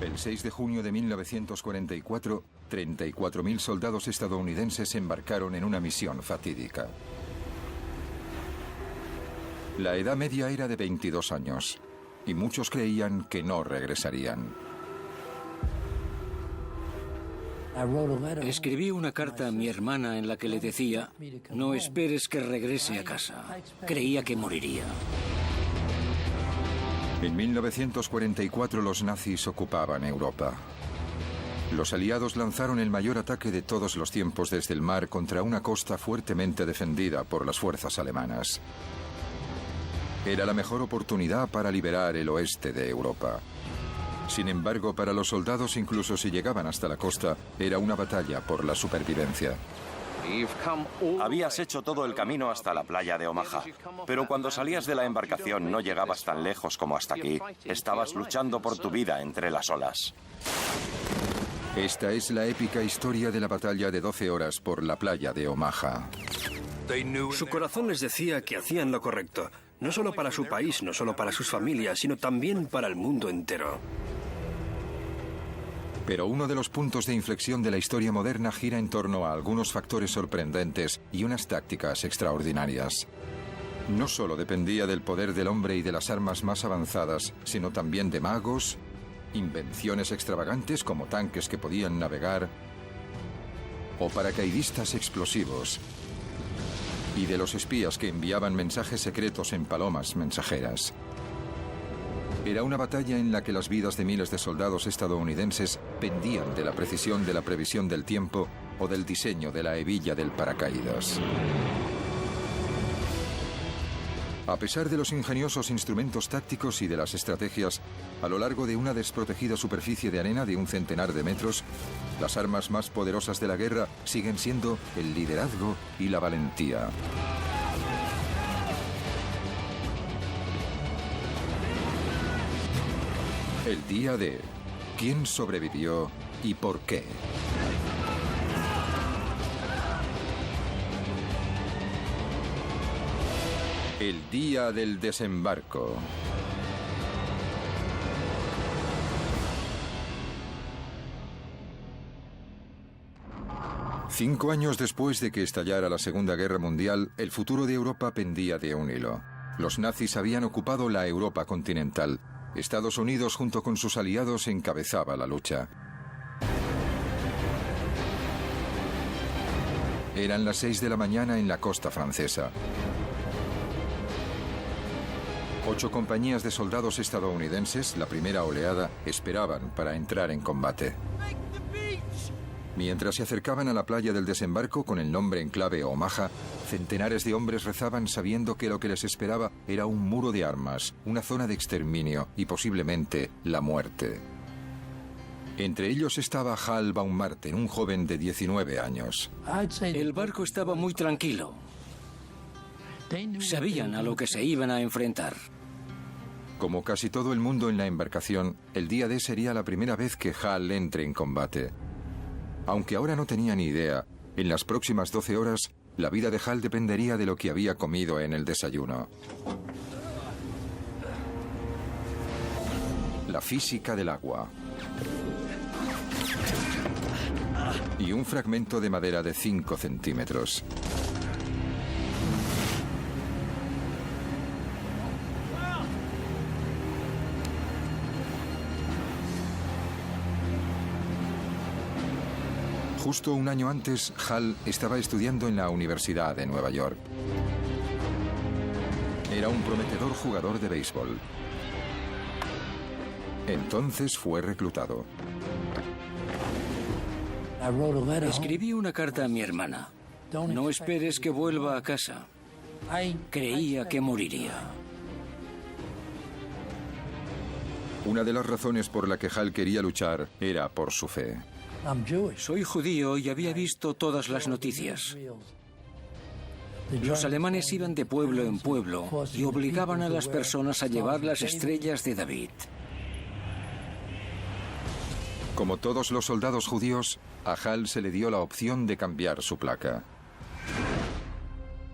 El 6 de junio de 1944, 34.000 soldados estadounidenses embarcaron en una misión fatídica. La edad media era de 22 años, y muchos creían que no regresarían. Escribí una carta a mi hermana en la que le decía: no esperes que regrese a casa. Creía que moriría. En 1944 los nazis ocupaban Europa. Los aliados lanzaron el mayor ataque de todos los tiempos desde el mar contra una costa fuertemente defendida por las fuerzas alemanas. Era la mejor oportunidad para liberar el oeste de Europa. Sin embargo, para los soldados, incluso si llegaban hasta la costa, era una batalla por la supervivencia. Habías hecho todo el camino hasta la playa de Omaha, pero cuando salías de la embarcación no llegabas tan lejos como hasta aquí. Estabas luchando por tu vida entre las olas. Esta es la épica historia de la batalla de 12 horas por la playa de Omaha. Su corazón les decía que hacían lo correcto, no solo para su país, no solo para sus familias, sino también para el mundo entero. Pero uno de los puntos de inflexión de la historia moderna gira en torno a algunos factores sorprendentes y unas tácticas extraordinarias. No solo dependía del poder del hombre y de las armas más avanzadas, sino también de magos, invenciones extravagantes como tanques que podían navegar o paracaidistas explosivos, y de los espías que enviaban mensajes secretos en palomas mensajeras. Era una batalla en la que las vidas de miles de soldados estadounidenses pendían de la precisión de la previsión del tiempo o del diseño de la hebilla del paracaídas. A pesar de los ingeniosos instrumentos tácticos y de las estrategias, a lo largo de una desprotegida superficie de arena de un centenar de metros, las armas más poderosas de la guerra siguen siendo el liderazgo y la valentía. El día de ¿quién sobrevivió y por qué? El día del desembarco. Cinco años después de que estallara la Segunda Guerra Mundial, el futuro de Europa pendía de un hilo. Los nazis habían ocupado la Europa continental. Estados Unidos, junto con sus aliados, encabezaba la lucha. Eran las 6 de la mañana en la costa francesa. 8 compañías de soldados estadounidenses, la primera oleada, esperaban para entrar en combate. Mientras se acercaban a la playa del desembarco con el nombre en clave Omaha, centenares de hombres rezaban sabiendo que lo que les esperaba era un muro de armas, una zona de exterminio y posiblemente la muerte. Entre ellos estaba Hal Baumgarten, un joven de 19 años. El barco estaba muy tranquilo. Sabían a lo que se iban a enfrentar. Como casi todo el mundo en la embarcación, el día D sería la primera vez que Hal entre en combate. Aunque ahora no tenía ni idea, en las próximas 12 horas, la vida de Hal dependería de lo que había comido en el desayuno. La física del agua. Y un fragmento de madera de 5 centímetros. Justo un año antes, Hal estaba estudiando en la Universidad de Nueva York. Era un prometedor jugador de béisbol. Entonces fue reclutado. Escribí una carta a mi hermana. No esperes que vuelva a casa. Creía que moriría. Una de las razones por la que Hal quería luchar era por su fe. Soy judío y había visto todas las noticias. Los alemanes iban de pueblo en pueblo y obligaban a las personas a llevar las estrellas de David. Como todos los soldados judíos, a Hal se le dio la opción de cambiar su placa.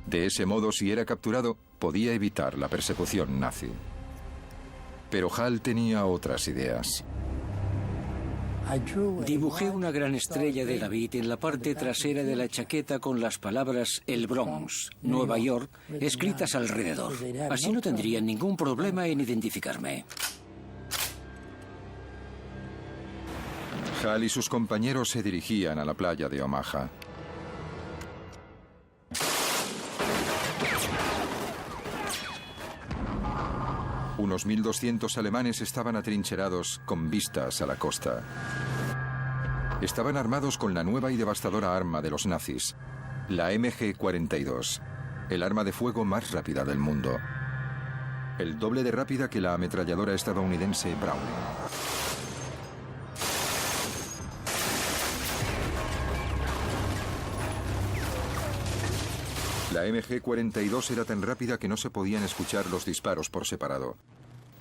De ese modo, si era capturado, podía evitar la persecución nazi. Pero Hal tenía otras ideas. Dibujé una gran estrella de David en la parte trasera de la chaqueta con las palabras El Bronx, Nueva York, escritas alrededor. Así no tendrían ningún problema en identificarme. Hal y sus compañeros se dirigían a la playa de Omaha. Unos 1.200 alemanes estaban atrincherados con vistas a la costa. Estaban armados con la nueva y devastadora arma de los nazis, la MG-42, el arma de fuego más rápida del mundo. El doble de rápida que la ametralladora estadounidense Browning. La MG-42 era tan rápida que no se podían escuchar los disparos por separado.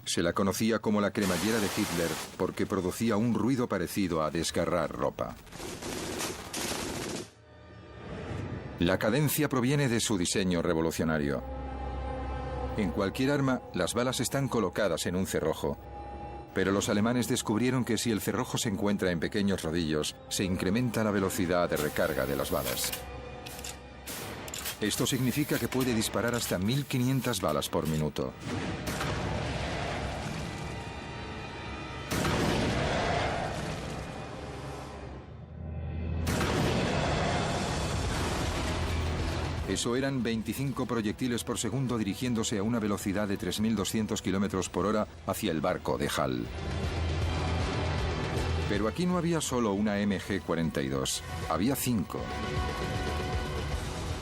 Se la conocía como la cremallera de Hitler porque producía un ruido parecido a desgarrar ropa. La cadencia proviene de su diseño revolucionario. En cualquier arma, las balas están colocadas en un cerrojo. Pero los alemanes descubrieron que si el cerrojo se encuentra en pequeños rodillos, se incrementa la velocidad de recarga de las balas. Esto significa que puede disparar hasta 1.500 balas por minuto. Eso eran 25 proyectiles por segundo dirigiéndose a una velocidad de 3.200 kilómetros por hora hacia el barco de Hal. Pero aquí no había solo una MG-42, había 5.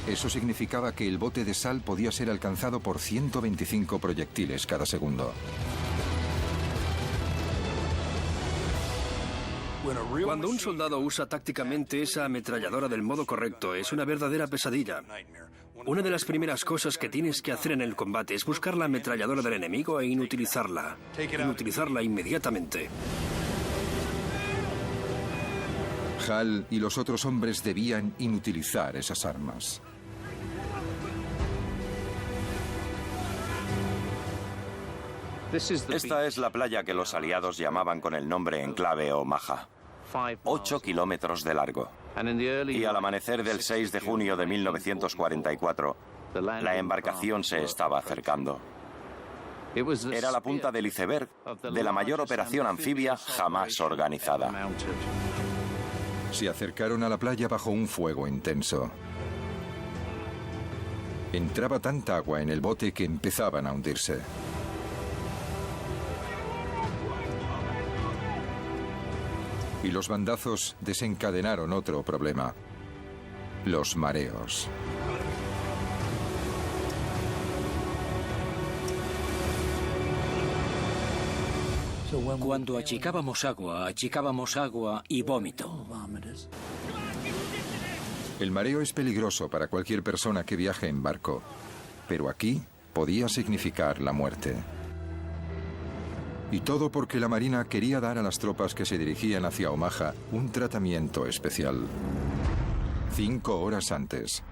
Eso significaba que el bote de sal podía ser alcanzado por 125 proyectiles cada segundo. Cuando un soldado usa tácticamente esa ametralladora del modo correcto, es una verdadera pesadilla. Una de las primeras cosas que tienes que hacer en el combate es buscar la ametralladora del enemigo e inutilizarla. Inutilizarla inmediatamente. Hal y los otros hombres debían inutilizar esas armas. Esta es la playa que los aliados llamaban con el nombre en clave Omaha. 8 kilómetros de largo. Y al amanecer del 6 de junio de 1944, la embarcación se estaba acercando. Era la punta del iceberg de la mayor operación anfibia jamás organizada. Se acercaron a la playa bajo un fuego intenso. Entraba tanta agua en el bote que empezaban a hundirse. Y los bandazos desencadenaron otro problema: los mareos. Cuando achicábamos agua y vómito. El mareo es peligroso para cualquier persona que viaje en barco, pero aquí podía significar la muerte. Y todo porque la Marina quería dar a las tropas que se dirigían hacia Omaha un tratamiento especial. 5 horas antes.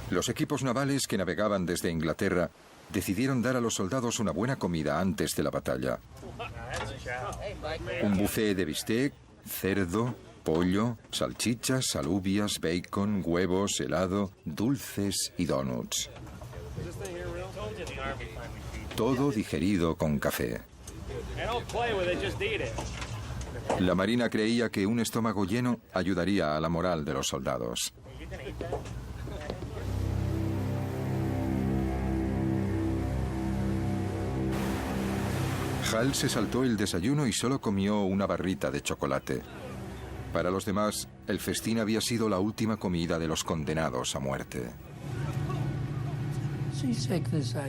Los equipos navales que navegaban desde Inglaterra decidieron dar a los soldados una buena comida antes de la batalla. Un buffet de bistec, cerdo, pollo, salchichas, alubias, bacon, huevos, helado, dulces y donuts. Todo digerido con café. La Marina creía que un estómago lleno ayudaría a la moral de los soldados. Hal se saltó el desayuno y solo comió una barrita de chocolate. Para los demás, el festín había sido la última comida de los condenados a muerte.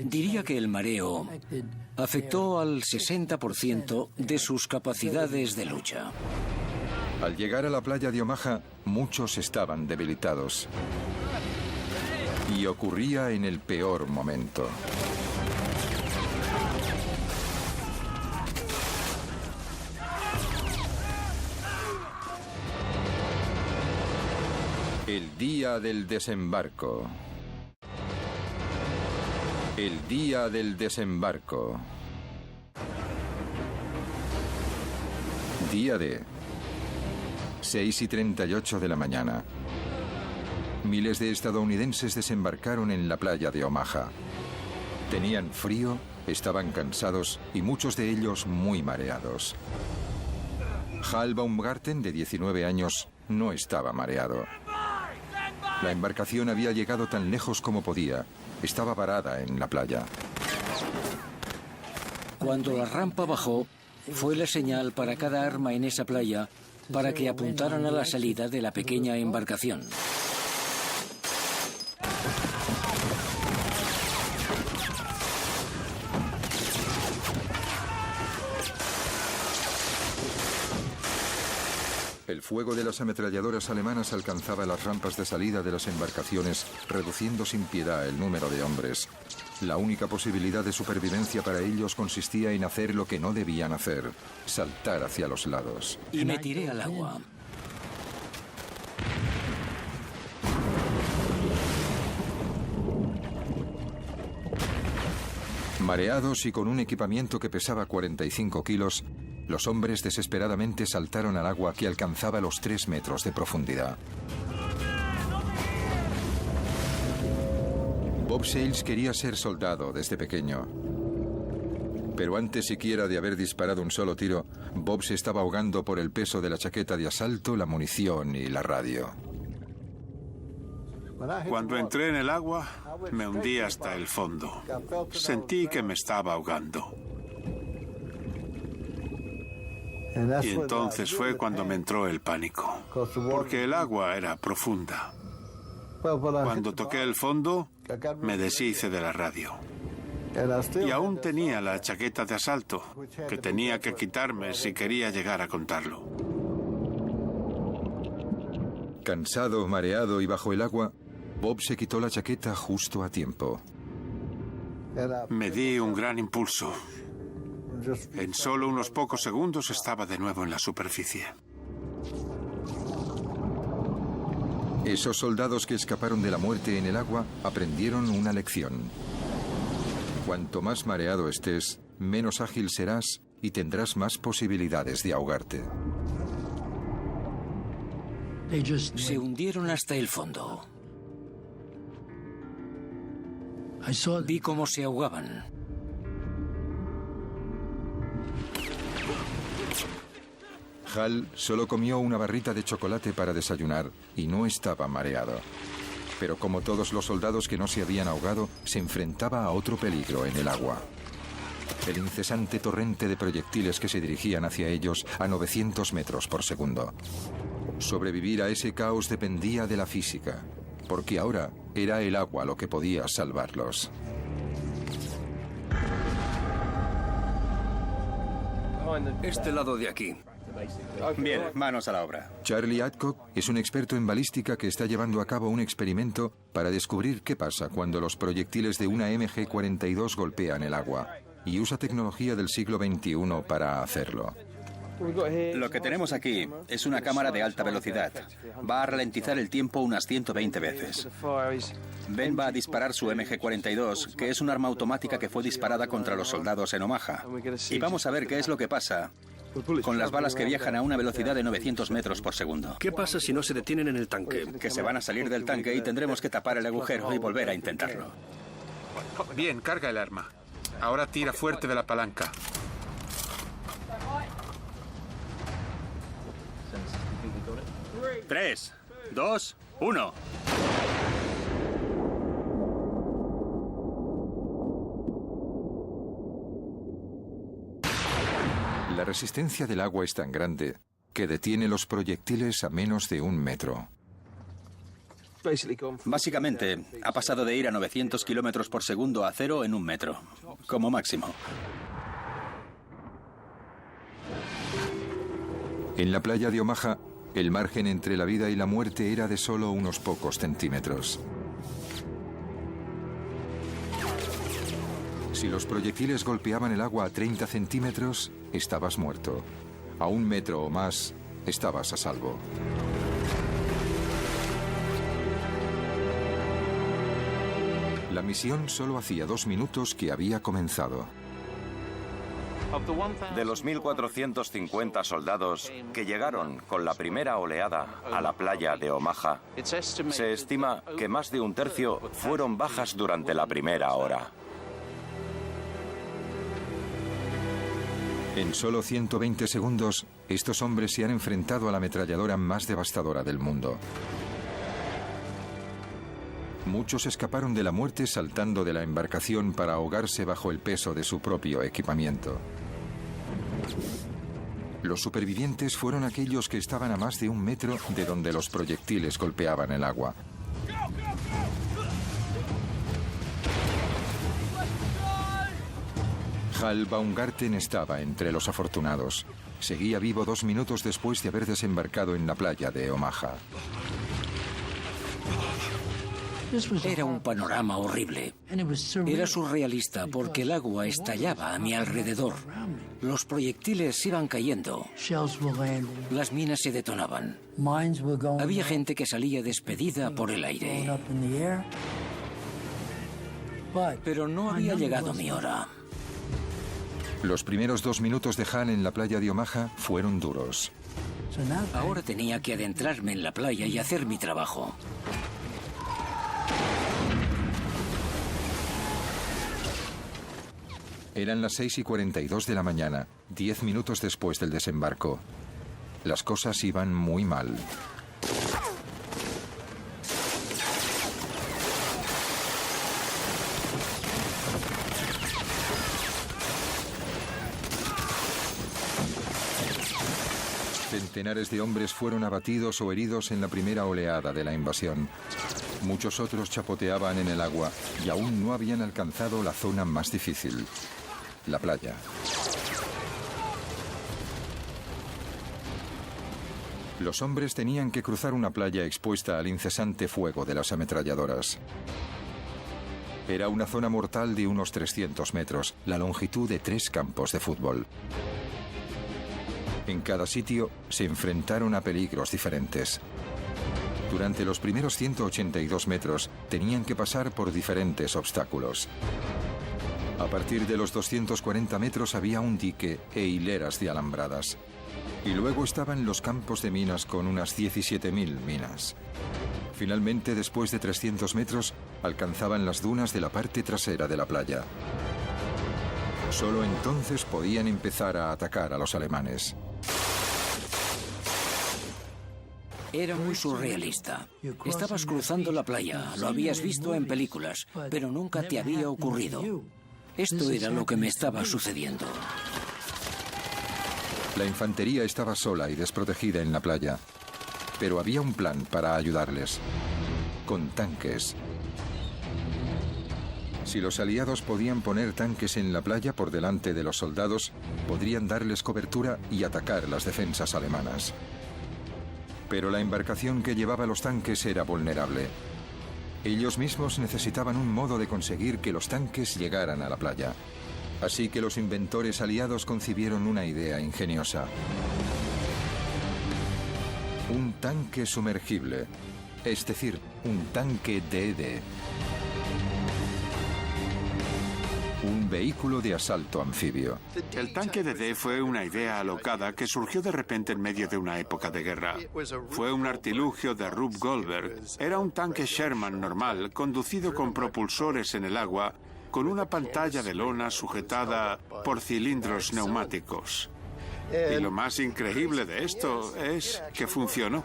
Diría que el mareo afectó al 60% de sus capacidades de lucha. Al llegar a la playa de Omaha, muchos estaban debilitados. Y ocurría en el peor momento. El día del desembarco. El día del desembarco. Día D. 6:38 de la mañana. Miles de estadounidenses desembarcaron en la playa de Omaha. Tenían frío, estaban cansados y muchos de ellos muy mareados. Hal Baumgarten, de 19 años, no estaba mareado. La embarcación había llegado tan lejos como podía. Estaba varada en la playa. Cuando la rampa bajó, fue la señal para cada arma en esa playa para que apuntaran a la salida de la pequeña embarcación. El fuego de las ametralladoras alemanas alcanzaba las rampas de salida de las embarcaciones, reduciendo sin piedad el número de hombres. La única posibilidad de supervivencia para ellos consistía en hacer lo que no debían hacer: saltar hacia los lados. Y me tiré al agua. Mareados y con un equipamiento que pesaba 45 kilos, los hombres desesperadamente saltaron al agua que alcanzaba los 3 metros de profundidad. Bob Sales quería ser soldado desde pequeño. Pero antes siquiera de haber disparado un solo tiro, Bob se estaba ahogando por el peso de la chaqueta de asalto, la munición y la radio. Cuando entré en el agua, me hundí hasta el fondo. Sentí que me estaba ahogando. Y entonces fue cuando me entró el pánico, porque el agua era profunda. Cuando toqué el fondo, me deshice de la radio. Y aún tenía la chaqueta de asalto, que tenía que quitarme si quería llegar a contarlo. Cansado, mareado y bajo el agua, Bob se quitó la chaqueta justo a tiempo. Me di un gran impulso. En solo unos pocos segundos estaba de nuevo en la superficie. Esos soldados que escaparon de la muerte en el agua aprendieron una lección. Cuanto más mareado estés, menos ágil serás y tendrás más posibilidades de ahogarte. Se hundieron hasta el fondo. Vi cómo se ahogaban. Hal solo comió una barrita de chocolate para desayunar y no estaba mareado. Pero como todos los soldados que no se habían ahogado, se enfrentaba a otro peligro en el agua. El incesante torrente de proyectiles que se dirigían hacia ellos a 900 metros por segundo. Sobrevivir a ese caos dependía de la física, porque ahora era el agua lo que podía salvarlos. Este lado de aquí. Bien, manos a la obra. Charlie Adcock es un experto en balística que está llevando a cabo un experimento para descubrir qué pasa cuando los proyectiles de una MG-42 golpean el agua, y usa tecnología del siglo XXI para hacerlo. Lo que tenemos aquí es una cámara de alta velocidad. Va a ralentizar el tiempo unas 120 veces. Ben va a disparar su MG-42, que es un arma automática que fue disparada contra los soldados en Omaha. Y vamos a ver qué es lo que pasa con las balas que viajan a una velocidad de 900 metros por segundo. ¿Qué pasa si no se detienen en el tanque? Que se van a salir del tanque y tendremos que tapar el agujero y volver a intentarlo. Bien, carga el arma. Ahora tira fuerte de la palanca. Tres, dos, uno. La resistencia del agua es tan grande que detiene los proyectiles a menos de 1 metro. Básicamente, ha pasado de ir a 900 kilómetros por segundo a 0 en 1 metro, como máximo. En la playa de Omaha, el margen entre la vida y la muerte era de solo unos pocos centímetros. Si los proyectiles golpeaban el agua a 30 centímetros, estabas muerto. A 1 metro o más, estabas a salvo. La misión solo hacía 2 minutos que había comenzado. De los 1.450 soldados que llegaron con la primera oleada a la playa de Omaha, se estima que más de un tercio fueron bajas durante la primera hora. En solo 120 segundos, estos hombres se han enfrentado a la ametralladora más devastadora del mundo. Muchos escaparon de la muerte saltando de la embarcación para ahogarse bajo el peso de su propio equipamiento. Los supervivientes fueron aquellos que estaban a más de 1 metro de donde los proyectiles golpeaban el agua. Hal Baumgarten estaba entre los afortunados. Seguía vivo 2 minutos después de haber desembarcado en la playa de Omaha. Era un panorama horrible. Era surrealista porque el agua estallaba a mi alrededor. Los proyectiles iban cayendo. Las minas se detonaban. Había gente que salía despedida por el aire. Pero no había llegado mi hora. Los primeros 2 minutos de Hal en la playa de Omaha fueron duros. Ahora tenía que adentrarme en la playa y hacer mi trabajo. Eran las 6:42 de la mañana, 10 minutos después del desembarco. Las cosas iban muy mal. Centenares de hombres fueron abatidos o heridos en la primera oleada de la invasión. Muchos otros chapoteaban en el agua y aún no habían alcanzado la zona más difícil, la playa. Los hombres tenían que cruzar una playa expuesta al incesante fuego de las ametralladoras. Era una zona mortal de unos 300 metros, la longitud de 3 campos de fútbol. En cada sitio se enfrentaron a peligros diferentes. Durante los primeros 182 metros tenían que pasar por diferentes obstáculos. A partir de los 240 metros había un dique e hileras de alambradas. Y luego estaban los campos de minas con unas 17.000 minas. Finalmente, después de 300 metros, alcanzaban las dunas de la parte trasera de la playa. Solo entonces podían empezar a atacar a los alemanes. Era muy surrealista. Estabas cruzando la playa, lo habías visto en películas, pero nunca te había ocurrido. Esto era lo que me estaba sucediendo. La infantería estaba sola y desprotegida en la playa, pero había un plan para ayudarles, con tanques. Si los aliados podían poner tanques en la playa por delante de los soldados, podrían darles cobertura y atacar las defensas alemanas. Pero la embarcación que llevaba los tanques era vulnerable. Ellos mismos necesitaban un modo de conseguir que los tanques llegaran a la playa. Así que los inventores aliados concibieron una idea ingeniosa. Un tanque sumergible, es decir, un tanque DD. Un vehículo de asalto anfibio. El tanque DD fue una idea alocada que surgió de repente en medio de una época de guerra. Fue un artilugio de Rube Goldberg. Era un tanque Sherman normal, conducido con propulsores en el agua, con una pantalla de lona sujetada por cilindros neumáticos. Y lo más increíble de esto es que funcionó.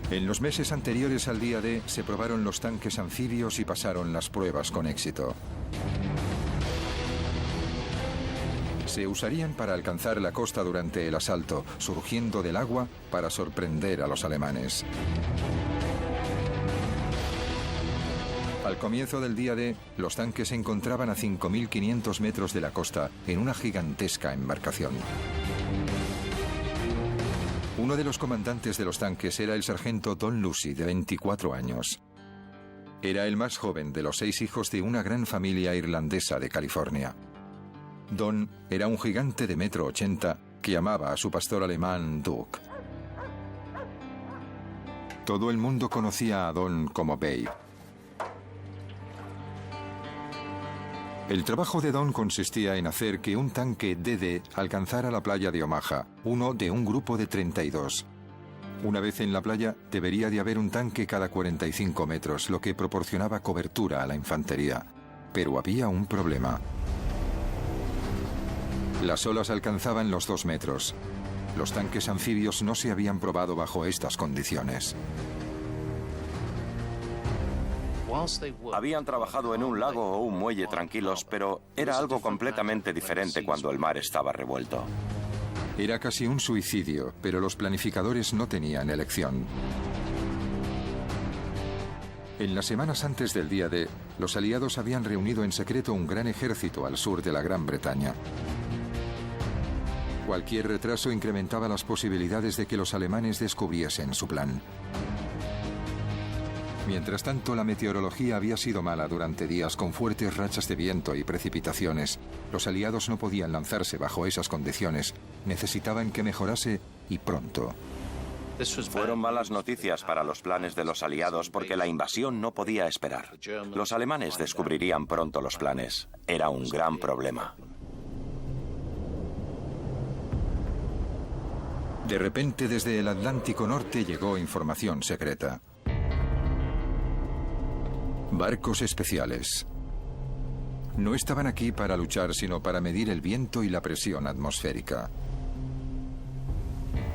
En los meses anteriores al día D se probaron los tanques anfibios y pasaron las pruebas con éxito. Se usarían para alcanzar la costa durante el asalto, surgiendo del agua para sorprender a los alemanes. Al comienzo del día D, los tanques se encontraban a 5.500 metros de la costa, en una gigantesca embarcación. Uno de los comandantes de los tanques era el sargento Don Lucy, de 24 años. Era el más joven de los 6 hijos de una gran familia irlandesa de California. Don era un gigante de 1,80 m que amaba a su pastor alemán Duke. Todo el mundo conocía a Don como Babe. El trabajo de Don consistía en hacer que un tanque DD alcanzara la playa de Omaha, uno de un grupo de 32. Una vez en la playa, debería de haber un tanque cada 45 metros, lo que proporcionaba cobertura a la infantería. Pero había un problema. Las olas alcanzaban los 2 metros. Los tanques anfibios no se habían probado bajo estas condiciones. Habían trabajado en un lago o un muelle tranquilos, pero era algo completamente diferente cuando el mar estaba revuelto. Era casi un suicidio, pero los planificadores no tenían elección. En las semanas antes del día D, los aliados habían reunido en secreto un gran ejército al sur de la Gran Bretaña. Cualquier retraso incrementaba las posibilidades de que los alemanes descubriesen su plan. Mientras tanto, la meteorología había sido mala durante días con fuertes rachas de viento y precipitaciones. Los aliados no podían lanzarse bajo esas condiciones. Necesitaban que mejorase y pronto. Fueron malas noticias para los planes de los aliados porque la invasión no podía esperar. Los alemanes descubrirían pronto los planes. Era un gran problema. De repente, desde el Atlántico Norte llegó información secreta. Barcos especiales. No estaban aquí para luchar, sino para medir el viento y la presión atmosférica.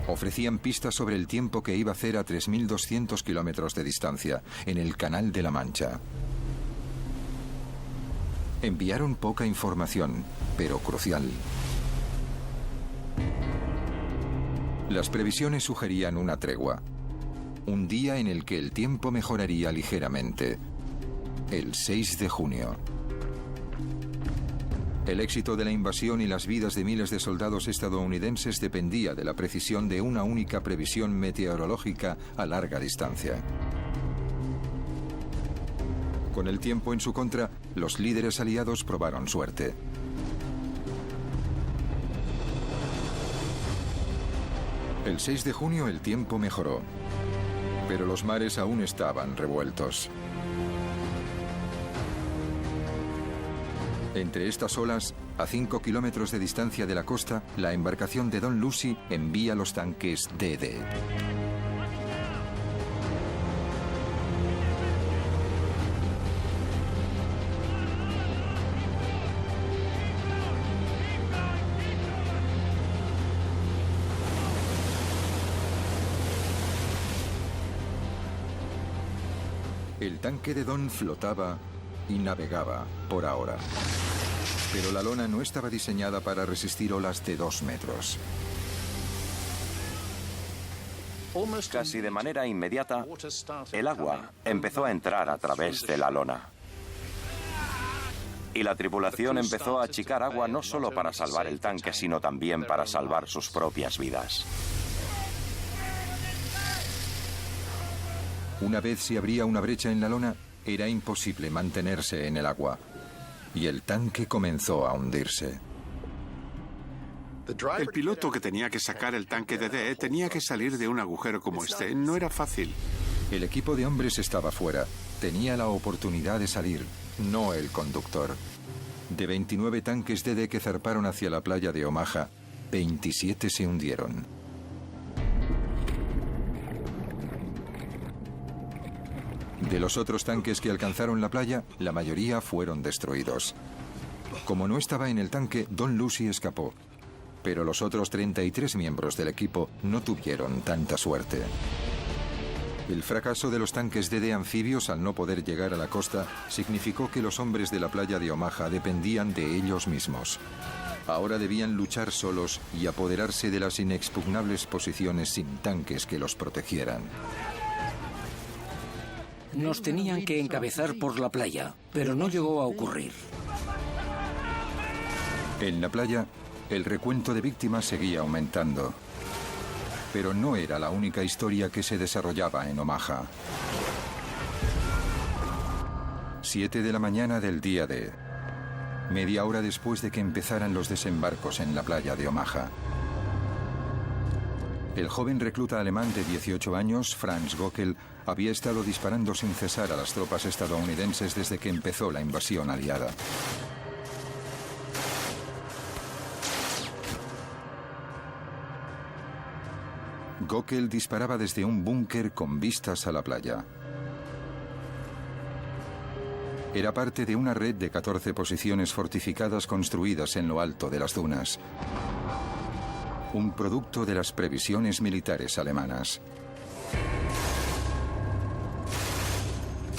Ofrecían pistas sobre el tiempo que iba a hacer a 3.200 kilómetros de distancia, en el Canal de la Mancha. Enviaron poca información, pero crucial. Las previsiones sugerían una tregua. Un día en el que el tiempo mejoraría ligeramente. El 6 de junio. El éxito de la invasión y las vidas de miles de soldados estadounidenses dependía de la precisión de una única previsión meteorológica a larga distancia. Con el tiempo en su contra, los líderes aliados probaron suerte. El 6 de junio el tiempo mejoró, pero los mares aún estaban revueltos. Entre estas olas, a 5 kilómetros de distancia de la costa, la embarcación de Don Lucy envía los tanques DD. El tanque de Don flotaba y navegaba por ahora. Pero la lona no estaba diseñada para resistir olas de 2 metros. Casi de manera inmediata, el agua empezó a entrar a través de la lona. Y la tripulación empezó a achicar agua no solo para salvar el tanque, sino también para salvar sus propias vidas. Una vez se abría una brecha en la lona, era imposible mantenerse en el agua. Y el tanque comenzó a hundirse. El piloto que tenía que sacar el tanque DD tenía que salir de un agujero como este. No era fácil. El equipo de hombres estaba fuera. Tenía la oportunidad de salir, no el conductor. De 29 tanques DD que zarparon hacia la playa de Omaha, 27 se hundieron. De los otros tanques que alcanzaron la playa, la mayoría fueron destruidos. Como no estaba en el tanque, Don Lucy escapó. Pero los otros 33 miembros del equipo no tuvieron tanta suerte. El fracaso de los tanques DD anfibios al no poder llegar a la costa significó que los hombres de la playa de Omaha dependían de ellos mismos. Ahora debían luchar solos y apoderarse de las inexpugnables posiciones sin tanques que los protegieran. Nos tenían que encabezar por la playa, pero no llegó a ocurrir. En la playa, el recuento de víctimas seguía aumentando. Pero no era la única historia que se desarrollaba en Omaha. 7 de la mañana del día D. Media hora después de que empezaran los desembarcos en la playa de Omaha. El joven recluta alemán de 18 años, Franz Gockel, había estado disparando sin cesar a las tropas estadounidenses desde que empezó la invasión aliada. Gockel disparaba desde un búnker con vistas a la playa. Era parte de una red de 14 posiciones fortificadas construidas en lo alto de las dunas. Un producto de las previsiones militares alemanas.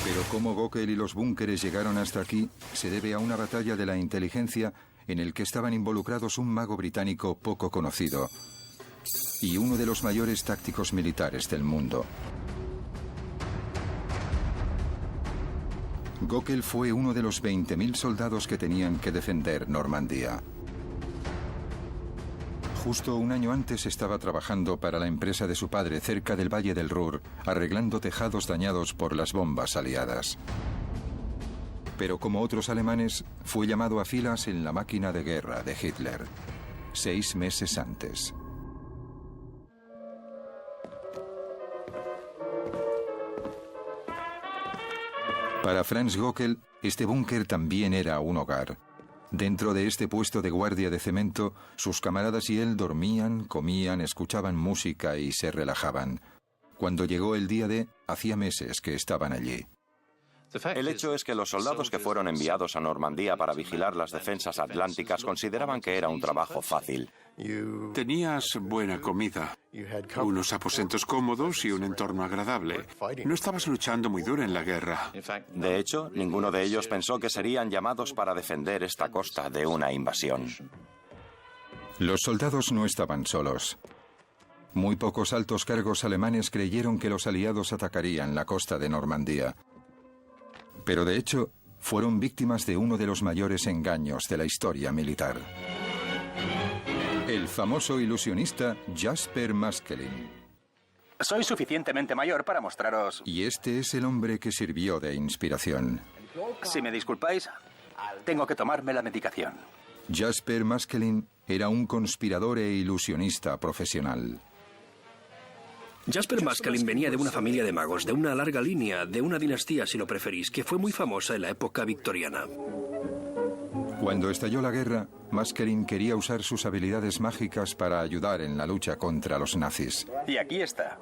Pero cómo Gockel y los búnkeres llegaron hasta aquí se debe a una batalla de la inteligencia en el que estaban involucrados un mago británico poco conocido y uno de los mayores tácticos militares del mundo. Gockel fue uno de los 20.000 soldados que tenían que defender Normandía. Justo un año antes estaba trabajando para la empresa de su padre cerca del Valle del Ruhr, arreglando tejados dañados por las bombas aliadas. Pero como otros alemanes, fue llamado a filas en la máquina de guerra de Hitler, 6 meses antes. Para Franz Gockel, este búnker también era un hogar. Dentro de este puesto de guardia de cemento, sus camaradas y él dormían, comían, escuchaban música y se relajaban. Cuando llegó el día D, hacía meses que estaban allí. El hecho es que los soldados que fueron enviados a Normandía para vigilar las defensas atlánticas consideraban que era un trabajo fácil. Tenías buena comida, unos aposentos cómodos y un entorno agradable. No estabas luchando muy duro en la guerra. De hecho, ninguno de ellos pensó que serían llamados para defender esta costa de una invasión. Los soldados no estaban solos. Muy pocos altos cargos alemanes creyeron que los aliados atacarían la costa de Normandía. Pero de hecho, fueron víctimas de uno de los mayores engaños de la historia militar. El famoso ilusionista Jasper Maskelyne. Soy suficientemente mayor para mostraros... Y este es el hombre que sirvió de inspiración. Si me disculpáis, tengo que tomarme la medicación. Jasper Maskelyne era un conspirador e ilusionista profesional. Jasper Maskelyne venía de una familia de magos, de una larga línea, de una dinastía, si lo preferís, que fue muy famosa en la época victoriana. Cuando estalló la guerra, Maskelyne quería usar sus habilidades mágicas para ayudar en la lucha contra los nazis. Y aquí está.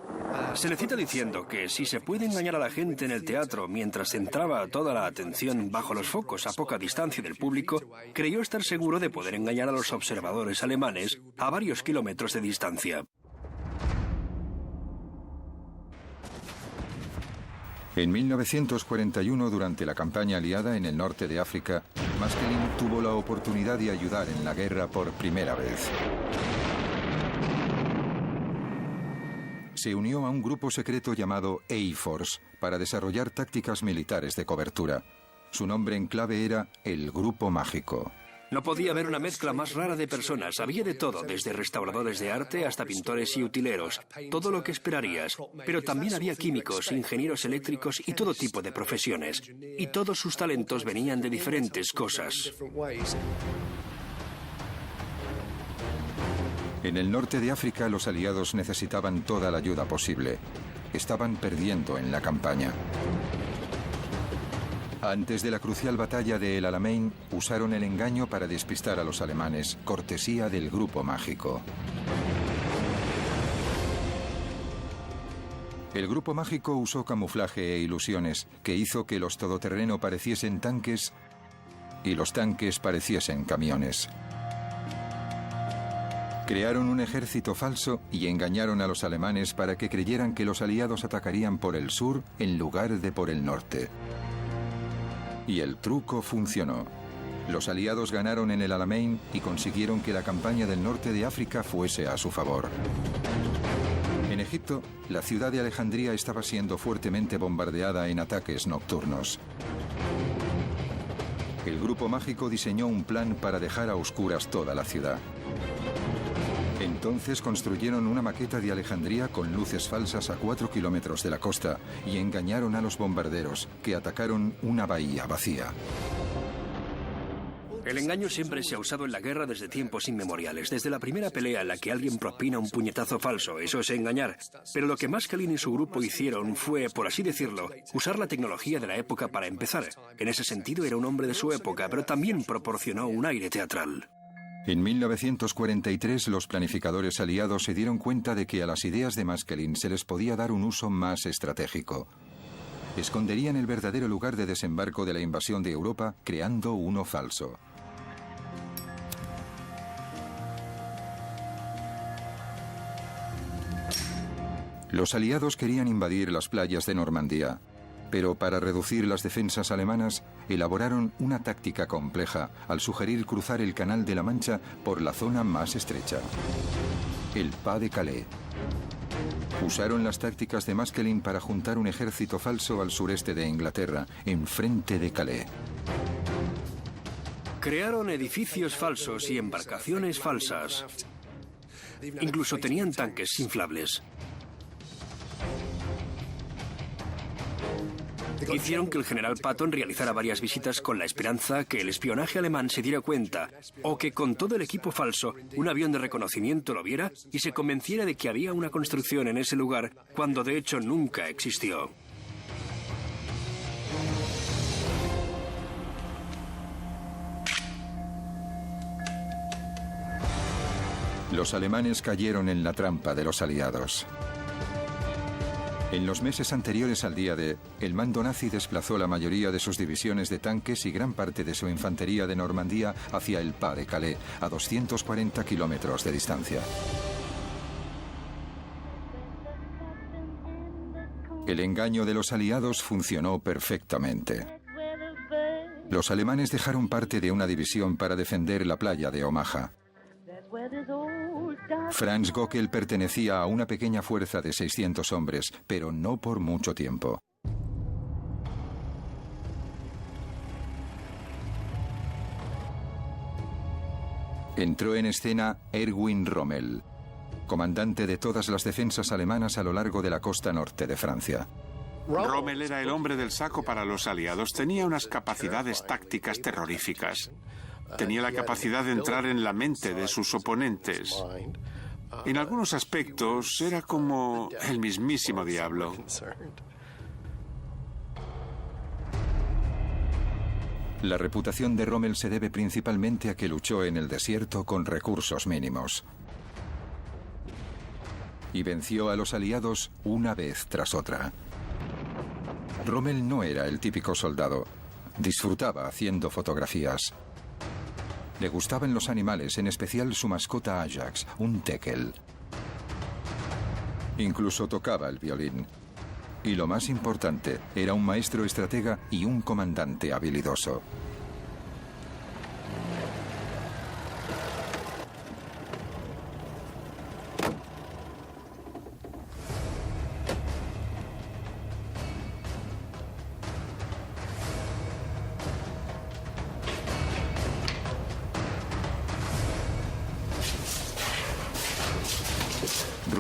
Se le cita diciendo que si se puede engañar a la gente en el teatro mientras centraba toda la atención bajo los focos a poca distancia del público, creyó estar seguro de poder engañar a los observadores alemanes a varios kilómetros de distancia. En 1941, durante la campaña aliada en el norte de África, Maskelyne tuvo la oportunidad de ayudar en la guerra por primera vez. Se unió a un grupo secreto llamado A-Force para desarrollar tácticas militares de cobertura. Su nombre en clave era el Grupo Mágico. No podía haber una mezcla más rara de personas. Había de todo, desde restauradores de arte hasta pintores y utileros. Todo lo que esperarías. Pero también había químicos, ingenieros eléctricos y todo tipo de profesiones. Y todos sus talentos venían de diferentes cosas. En el norte de África, los aliados necesitaban toda la ayuda posible. Estaban perdiendo en la campaña. Antes de la crucial batalla de El Alamein, usaron el engaño para despistar a los alemanes, cortesía del Grupo Mágico. El Grupo Mágico usó camuflaje e ilusiones, que hizo que los todoterreno pareciesen tanques y los tanques pareciesen camiones. Crearon un ejército falso y engañaron a los alemanes para que creyeran que los aliados atacarían por el sur en lugar de por el norte. Y el truco funcionó. Los aliados ganaron en el Alamein y consiguieron que la campaña del norte de África fuese a su favor. En Egipto, la ciudad de Alejandría estaba siendo fuertemente bombardeada en ataques nocturnos. El Grupo Mágico diseñó un plan para dejar a oscuras toda la ciudad. Entonces construyeron una maqueta de Alejandría con luces falsas a 4 kilómetros de la costa y engañaron a los bombarderos, que atacaron una bahía vacía. El engaño siempre se ha usado en la guerra desde tiempos inmemoriales, desde la primera pelea en la que alguien propina un puñetazo falso, eso es engañar. Pero lo que Maskelyne y su grupo hicieron fue, por así decirlo, usar la tecnología de la época para empezar. En ese sentido era un hombre de su época, pero también proporcionó un aire teatral. En 1943, los planificadores aliados se dieron cuenta de que a las ideas de Maskelyne se les podía dar un uso más estratégico. Esconderían el verdadero lugar de desembarco de la invasión de Europa, creando uno falso. Los aliados querían invadir las playas de Normandía, pero para reducir las defensas alemanas, elaboraron una táctica compleja al sugerir cruzar el Canal de la Mancha por la zona más estrecha, el Pas de Calais. Usaron las tácticas de Maskelyne para juntar un ejército falso al sureste de Inglaterra, enfrente de Calais. Crearon edificios falsos y embarcaciones falsas. Incluso tenían tanques inflables. Hicieron que el general Patton realizara varias visitas con la esperanza que el espionaje alemán se diera cuenta, o que con todo el equipo falso, un avión de reconocimiento lo viera y se convenciera de que había una construcción en ese lugar, cuando de hecho nunca existió. Los alemanes cayeron en la trampa de los aliados. En los meses anteriores al día D, el mando nazi desplazó la mayoría de sus divisiones de tanques y gran parte de su infantería de Normandía hacia el Pas de Calais, a 240 kilómetros de distancia. El engaño de los aliados funcionó perfectamente. Los alemanes dejaron parte de una división para defender la playa de Omaha. Franz Gockel pertenecía a una pequeña fuerza de 600 hombres, pero no por mucho tiempo. Entró en escena Erwin Rommel, comandante de todas las defensas alemanas a lo largo de la costa norte de Francia. Rommel era el hombre del saco para los aliados. Tenía unas capacidades tácticas terroríficas. Tenía la capacidad de entrar en la mente de sus oponentes. En algunos aspectos era como el mismísimo diablo. La reputación de Rommel se debe principalmente a que luchó en el desierto con recursos mínimos. Y venció a los aliados una vez tras otra. Rommel no era el típico soldado. Disfrutaba haciendo fotografías. Le gustaban los animales, en especial su mascota Ajax, un teckel. Incluso tocaba el violín. Y lo más importante, era un maestro estratega y un comandante habilidoso.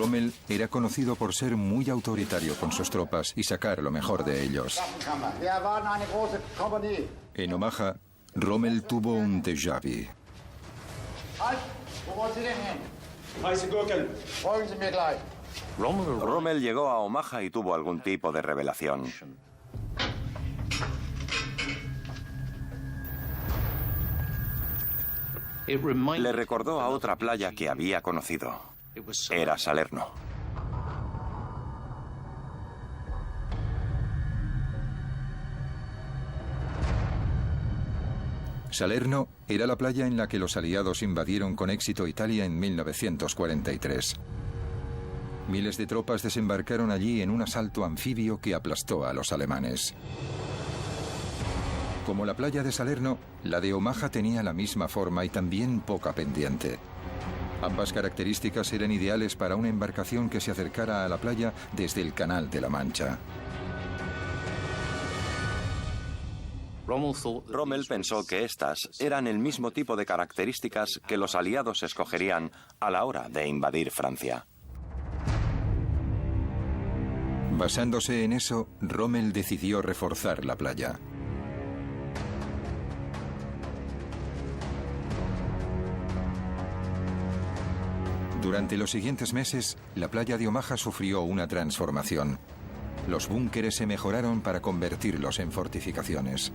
Rommel era conocido por ser muy autoritario con sus tropas y sacar lo mejor de ellos. En Omaha, Rommel tuvo un déjà vu. Rommel llegó a Omaha y tuvo algún tipo de revelación. Le recordó a otra playa que había conocido. Era Salerno. Salerno era la playa en la que los aliados invadieron con éxito Italia en 1943. Miles de tropas desembarcaron allí en un asalto anfibio que aplastó a los alemanes. Como la playa de Salerno, la de Omaha tenía la misma forma y también poca pendiente. Ambas características eran ideales para una embarcación que se acercara a la playa desde el Canal de la Mancha. Rommel pensó que estas eran el mismo tipo de características que los aliados escogerían a la hora de invadir Francia. Basándose en eso, Rommel decidió reforzar la playa. Durante los siguientes meses, la playa de Omaha sufrió una transformación. Los búnkeres se mejoraron para convertirlos en fortificaciones.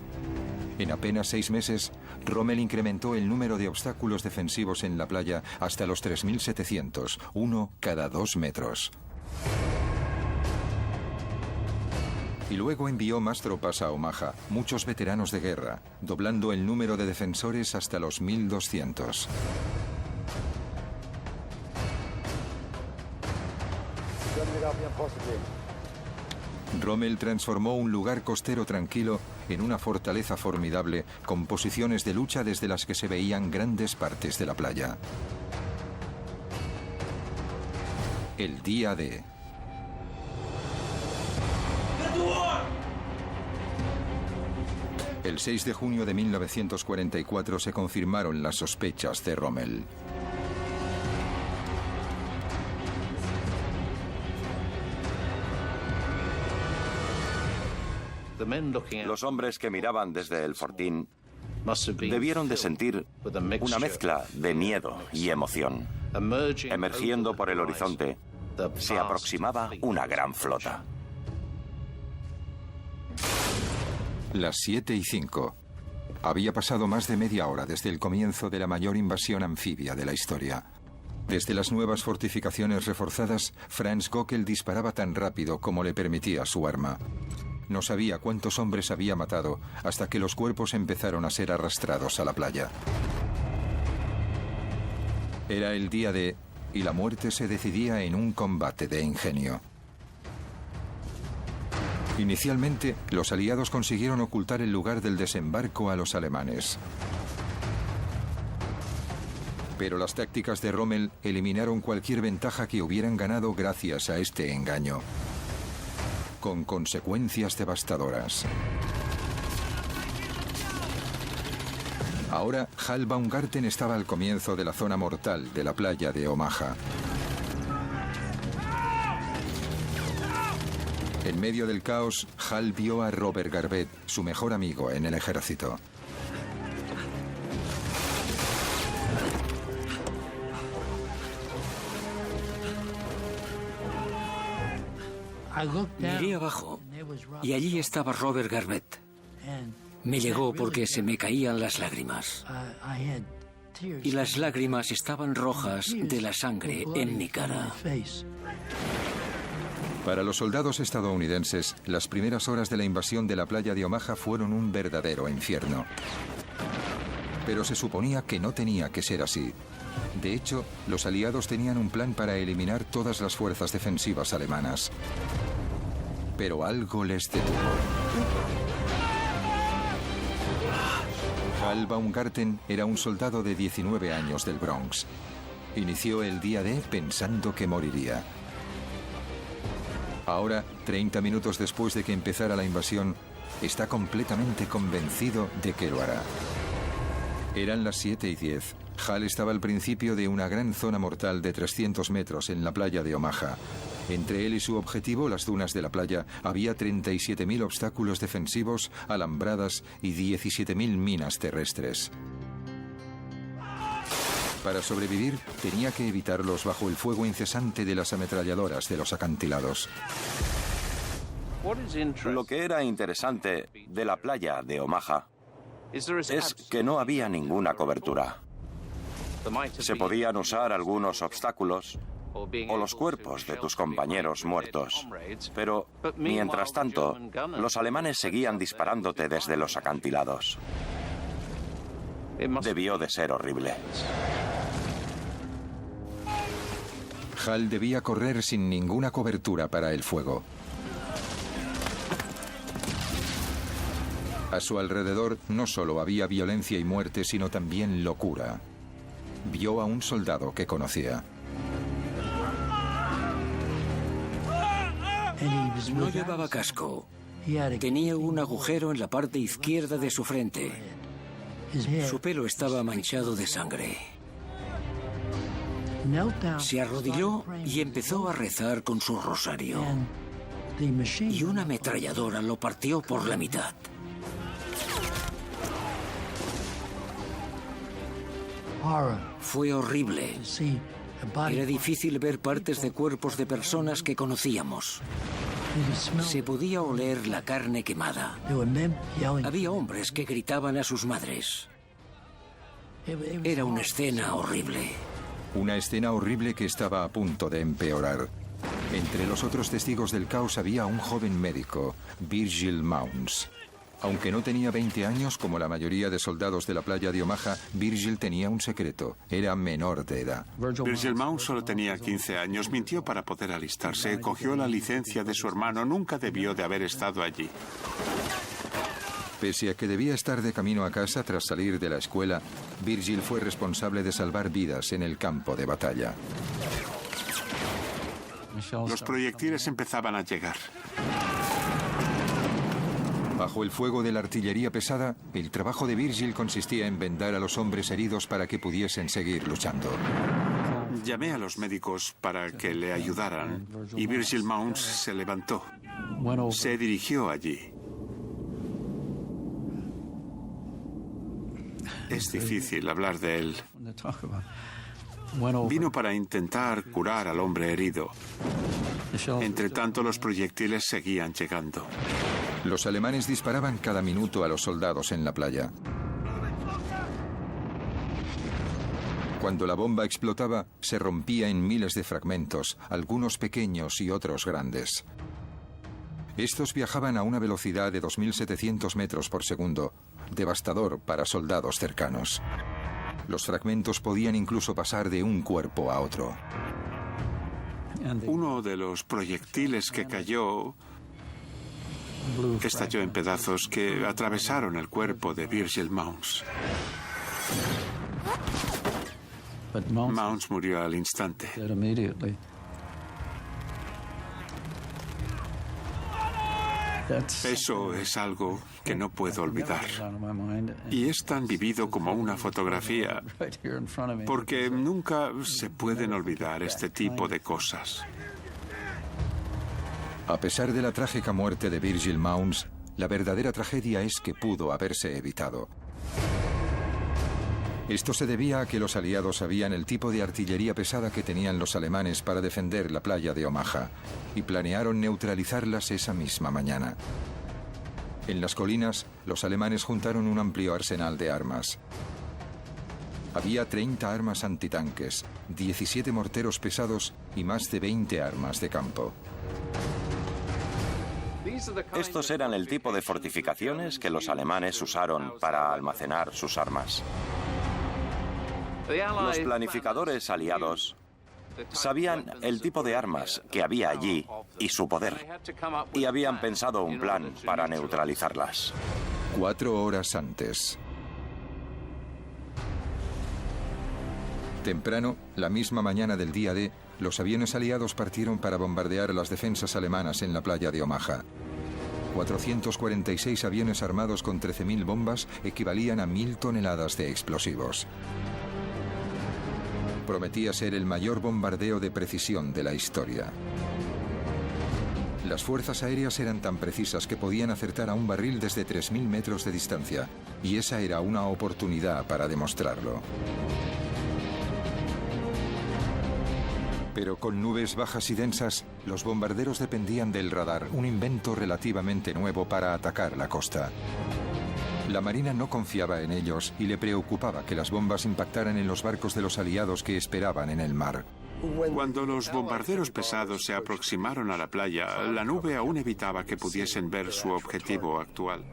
En apenas 6 meses, Rommel incrementó el número de obstáculos defensivos en la playa hasta los 3.700, uno cada 2 metros. Y luego envió más tropas a Omaha, muchos veteranos de guerra, doblando el número de defensores hasta los 1.200. Rommel transformó un lugar costero tranquilo en una fortaleza formidable con posiciones de lucha desde las que se veían grandes partes de la playa. El día D. El 6 de junio de 1944 se confirmaron las sospechas de Rommel. Los hombres que miraban desde el fortín debieron de sentir una mezcla de miedo y emoción. Emergiendo por el horizonte, se aproximaba una gran flota. Las 7:05. Había pasado más de media hora desde el comienzo de la mayor invasión anfibia de la historia. Desde las nuevas fortificaciones reforzadas, Franz Gockel disparaba tan rápido como le permitía su arma. No sabía cuántos hombres había matado hasta que los cuerpos empezaron a ser arrastrados a la playa. Era el día D y la muerte se decidía en un combate de ingenio. Inicialmente, los aliados consiguieron ocultar el lugar del desembarco a los alemanes. Pero las tácticas de Rommel eliminaron cualquier ventaja que hubieran ganado gracias a este engaño, con consecuencias devastadoras. Ahora, Hal Baumgarten estaba al comienzo de la zona mortal de la playa de Omaha. En medio del caos, Hal vio a Robert Garvett, su mejor amigo en el ejército. Miré abajo y allí estaba Robert Garvett. Me llegó porque se me caían las lágrimas. Y las lágrimas estaban rojas de la sangre en mi cara. Para los soldados estadounidenses, las primeras horas de la invasión de la playa de Omaha fueron un verdadero infierno. Pero se suponía que no tenía que ser así. De hecho, los aliados tenían un plan para eliminar todas las fuerzas defensivas alemanas. Pero algo les detuvo. Hal Baumgarten era un soldado de 19 años del Bronx. Inició el día D pensando que moriría. Ahora, 30 minutos después de que empezara la invasión, está completamente convencido de que lo hará. Eran las 7:10. Hal estaba al principio de una gran zona mortal de 300 metros en la playa de Omaha. Entre él y su objetivo, las dunas de la playa, había 37.000 obstáculos defensivos, alambradas y 17.000 minas terrestres. Para sobrevivir, tenía que evitarlos bajo el fuego incesante de las ametralladoras de los acantilados. Lo que era interesante de la playa de Omaha es que no había ninguna cobertura. Se podían usar algunos obstáculos o los cuerpos de tus compañeros muertos, pero mientras tanto, los alemanes seguían disparándote desde los acantilados. Debió de ser horrible. Hal debía correr sin ninguna cobertura para el fuego. A su alrededor no solo había violencia y muerte, sino también locura. Vio a un soldado que conocía. No llevaba casco. Tenía un agujero en la parte izquierda de su frente. Su pelo estaba manchado de sangre. Se arrodilló y empezó a rezar con su rosario. Y una ametralladora lo partió por la mitad. Fue horrible. Era difícil ver partes de cuerpos de personas que conocíamos. Se podía oler la carne quemada. Había hombres que gritaban a sus madres. Era una escena horrible. Una escena horrible que estaba a punto de empeorar. Entre los otros testigos del caos había un joven médico, Virgil Mounds. Aunque no tenía 20 años, como la mayoría de soldados de la playa de Omaha, Virgil tenía un secreto. Era menor de edad. Virgil Mounds solo tenía 15 años. Mintió para poder alistarse. Cogió la licencia de su hermano. Nunca debió de haber estado allí. Pese a que debía estar de camino a casa tras salir de la escuela, Virgil fue responsable de salvar vidas en el campo de batalla. Los proyectiles empezaban a llegar. Bajo el fuego de la artillería pesada, el trabajo de Virgil consistía en vendar a los hombres heridos para que pudiesen seguir luchando. Llamé a los médicos para que le ayudaran y Virgil Mounds se levantó. Se dirigió allí. Es difícil hablar de él. Vino para intentar curar al hombre herido. Entre tanto, los proyectiles seguían llegando. Los alemanes disparaban cada minuto a los soldados en la playa. Cuando la bomba explotaba, se rompía en miles de fragmentos, algunos pequeños y otros grandes. Estos viajaban a una velocidad de 2.700 metros por segundo, devastador para soldados cercanos. Los fragmentos podían incluso pasar de un cuerpo a otro. Uno de los proyectiles que cayó estalló en pedazos que atravesaron el cuerpo de Virgil Mounds. Mounds murió al instante. Eso es algo que no puedo olvidar. Y es tan vivido como una fotografía, porque nunca se pueden olvidar este tipo de cosas. A pesar de la trágica muerte de Virgil Mounds, la verdadera tragedia es que pudo haberse evitado. Esto se debía a que los aliados sabían el tipo de artillería pesada que tenían los alemanes para defender la playa de Omaha y planearon neutralizarlas esa misma mañana. En las colinas, los alemanes juntaron un amplio arsenal de armas. Había 30 armas antitanques, 17 morteros pesados y más de 20 armas de campo. Estos eran el tipo de fortificaciones que los alemanes usaron para almacenar sus armas. Los planificadores aliados sabían el tipo de armas que había allí y su poder, y habían pensado un plan para neutralizarlas. 4 horas antes. Temprano, la misma mañana del día D, los aviones aliados partieron para bombardear las defensas alemanas en la playa de Omaha. 446 aviones armados con 13.000 bombas equivalían a 1.000 toneladas de explosivos. Prometía ser el mayor bombardeo de precisión de la historia. Las fuerzas aéreas eran tan precisas que podían acertar a un barril desde 3.000 metros de distancia, y esa era una oportunidad para demostrarlo. Pero con nubes bajas y densas, los bombarderos dependían del radar, un invento relativamente nuevo para atacar la costa. La Marina no confiaba en ellos y le preocupaba que las bombas impactaran en los barcos de los aliados que esperaban en el mar. Cuando los bombarderos pesados se aproximaron a la playa, la nube aún evitaba que pudiesen ver su objetivo actual.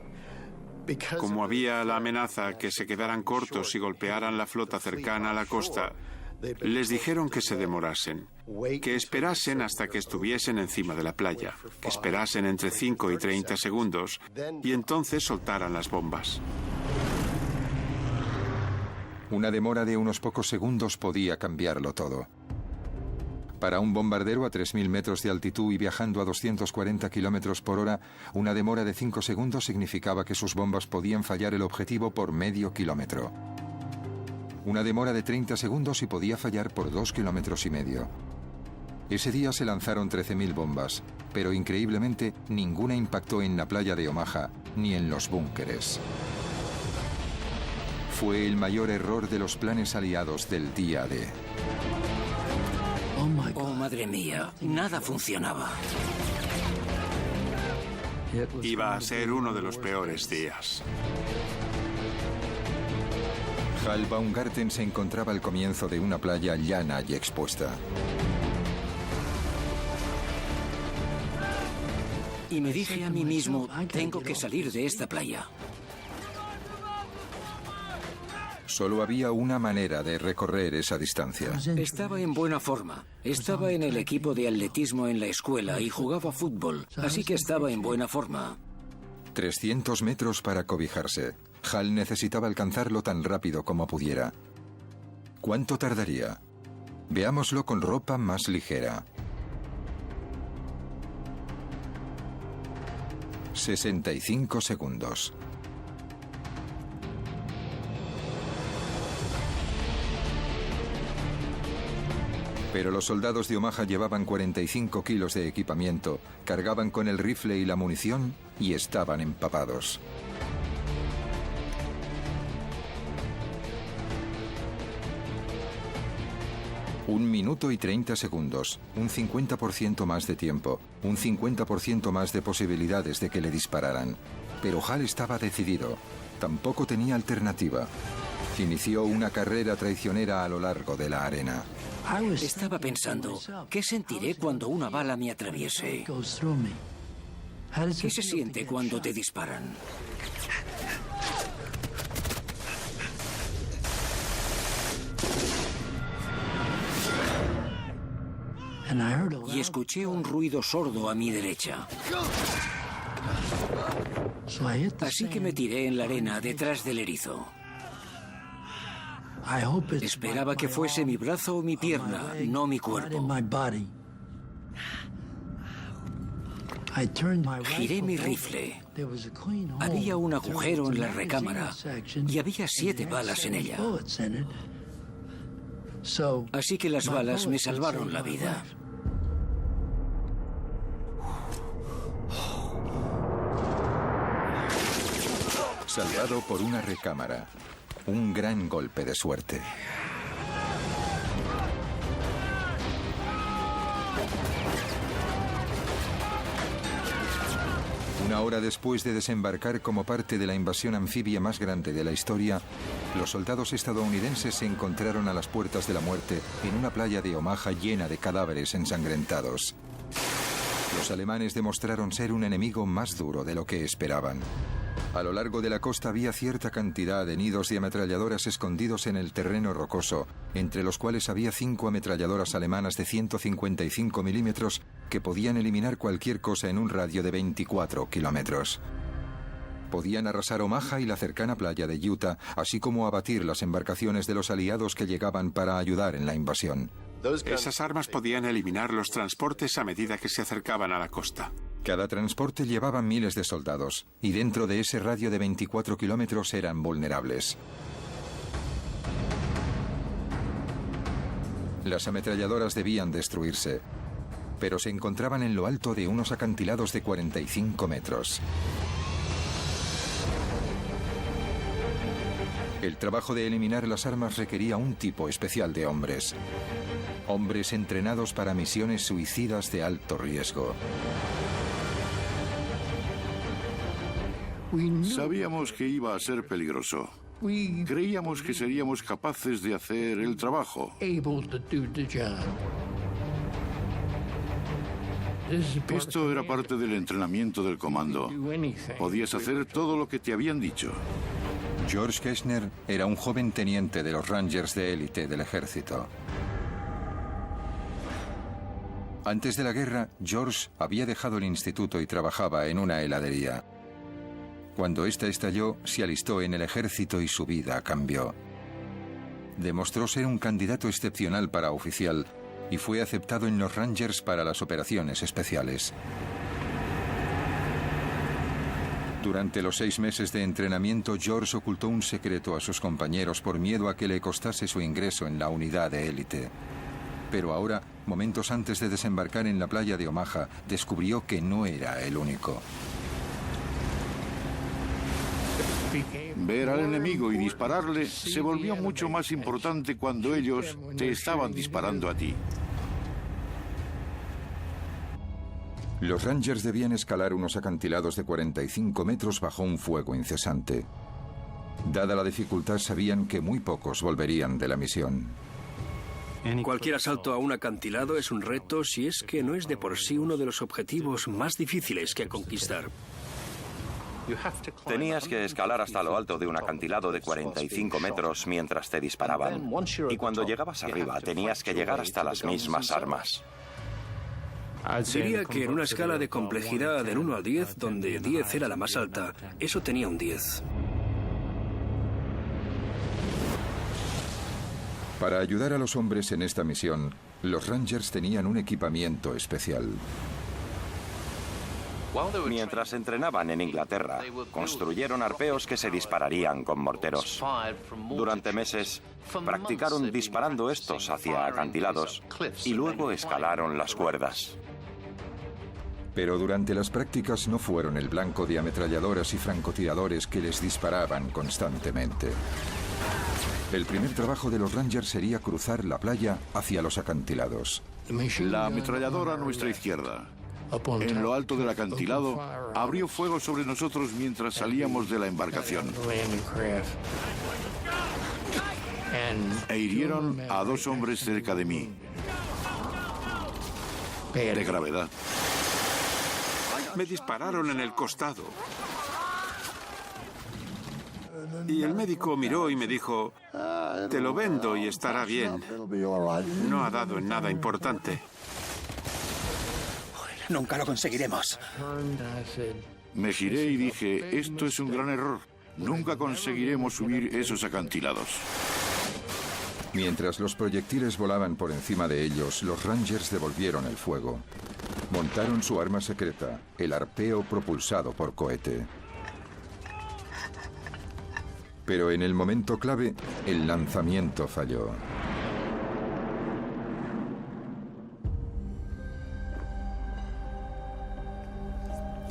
Como había la amenaza que se quedaran cortos y golpearan la flota cercana a la costa, les dijeron que se demorasen, que esperasen hasta que estuviesen encima de la playa, que esperasen entre 5 y 30 segundos y entonces soltaran las bombas. Una demora de unos pocos segundos podía cambiarlo todo. Para un bombardero a 3.000 metros de altitud y viajando a 240 kilómetros por hora, una demora de 5 segundos significaba que sus bombas podían fallar el objetivo por medio kilómetro. Una demora de 30 segundos y podía fallar por 2,5 kilómetros. Ese día se lanzaron 13.000 bombas, pero increíblemente ninguna impactó en la playa de Omaha ni en los búnkeres. Fue el mayor error de los planes aliados del día D. Oh, madre mía, nada funcionaba. Iba a ser uno de los peores días. Hal Baumgarten se encontraba al comienzo de una playa llana y expuesta. Y me dije a mí mismo, tengo que salir de esta playa. Solo había una manera de recorrer esa distancia. Estaba en buena forma. Estaba en el equipo de atletismo en la escuela y jugaba fútbol, así que estaba en buena forma. 300 metros para cobijarse. Hal necesitaba alcanzarlo tan rápido como pudiera. ¿Cuánto tardaría? Veámoslo con ropa más ligera. 65 segundos. Pero los soldados de Omaha llevaban 45 kilos de equipamiento, cargaban con el rifle y la munición y estaban empapados. Un minuto y 30 segundos, un 50% más de tiempo, un 50% más de posibilidades de que le dispararan. Pero Hal estaba decidido. Tampoco tenía alternativa. Inició una carrera traicionera a lo largo de la arena. Estaba pensando, ¿qué sentiré cuando una bala me atraviese? ¿Qué se siente cuando te disparan? Y escuché un ruido sordo a mi derecha. Así que me tiré en la arena detrás del erizo. Esperaba que fuese mi brazo o mi pierna, no mi cuerpo. Giré mi rifle. Había un agujero en la recámara y había 7 balas en ella. Así que las balas me salvaron la vida. Salvado por una recámara. Un gran golpe de suerte. Una hora después de desembarcar como parte de la invasión anfibia más grande de la historia, los soldados estadounidenses se encontraron a las puertas de la muerte en una playa de Omaha llena de cadáveres ensangrentados. Los alemanes demostraron ser un enemigo más duro de lo que esperaban. A lo largo de la costa había cierta cantidad de nidos de ametralladoras escondidos en el terreno rocoso, entre los cuales había 5 ametralladoras alemanas de 155 milímetros que podían eliminar cualquier cosa en un radio de 24 kilómetros. Podían arrasar Omaha y la cercana playa de Utah, así como abatir las embarcaciones de los aliados que llegaban para ayudar en la invasión. Esas armas podían eliminar los transportes a medida que se acercaban a la costa. Cada transporte llevaba miles de soldados, y dentro de ese radio de 24 kilómetros eran vulnerables. Las ametralladoras debían destruirse, pero se encontraban en lo alto de unos acantilados de 45 metros. El trabajo de eliminar las armas requería un tipo especial de hombres. Hombres entrenados para misiones suicidas de alto riesgo. Sabíamos que iba a ser peligroso. Creíamos que seríamos capaces de hacer el trabajo. Esto era parte del entrenamiento del comando. Podías hacer todo lo que te habían dicho. George Kessner era un joven teniente de los Rangers de élite del ejército. Antes de la guerra, George había dejado el instituto y trabajaba en una heladería. Cuando esta estalló, se alistó en el ejército y su vida cambió. Demostró ser un candidato excepcional para oficial y fue aceptado en los Rangers para las operaciones especiales. Durante los 6 meses de entrenamiento, George ocultó un secreto a sus compañeros por miedo a que le costase su ingreso en la unidad de élite. Pero ahora, momentos antes de desembarcar en la playa de Omaha, descubrió que no era el único. Ver al enemigo y dispararle se volvió mucho más importante cuando ellos te estaban disparando a ti. Los Rangers debían escalar unos acantilados de 45 metros bajo un fuego incesante. Dada la dificultad, sabían que muy pocos volverían de la misión. Cualquier asalto a un acantilado es un reto si es que no es de por sí uno de los objetivos más difíciles que conquistar. Tenías que escalar hasta lo alto de un acantilado de 45 metros mientras te disparaban. Y cuando llegabas arriba, tenías que llegar hasta las mismas armas. Diría que en una escala de complejidad del 1 al 10, donde 10 era la más alta, eso tenía un 10. Para ayudar a los hombres en esta misión, los Rangers tenían un equipamiento especial. Mientras entrenaban en Inglaterra, construyeron arpeos que se dispararían con morteros. Durante meses, practicaron disparando estos hacia acantilados y luego escalaron las cuerdas. Pero durante las prácticas no fueron el blanco de ametralladoras y francotiradores que les disparaban constantemente. El primer trabajo de los Rangers sería cruzar la playa hacia los acantilados. La ametralladora a nuestra izquierda, en lo alto del acantilado, abrió fuego sobre nosotros mientras salíamos de la embarcación. E hirieron a 2 hombres cerca de mí. De gravedad. Me dispararon en el costado. Y el médico miró y me dijo, te lo vendo y estará bien. No ha dado en nada importante. Nunca lo conseguiremos. Me giré y dije, esto es un gran error. Nunca conseguiremos subir esos acantilados. Mientras los proyectiles volaban por encima de ellos, los Rangers devolvieron el fuego. Montaron su arma secreta, el arpeo propulsado por cohete. Pero en el momento clave, el lanzamiento falló.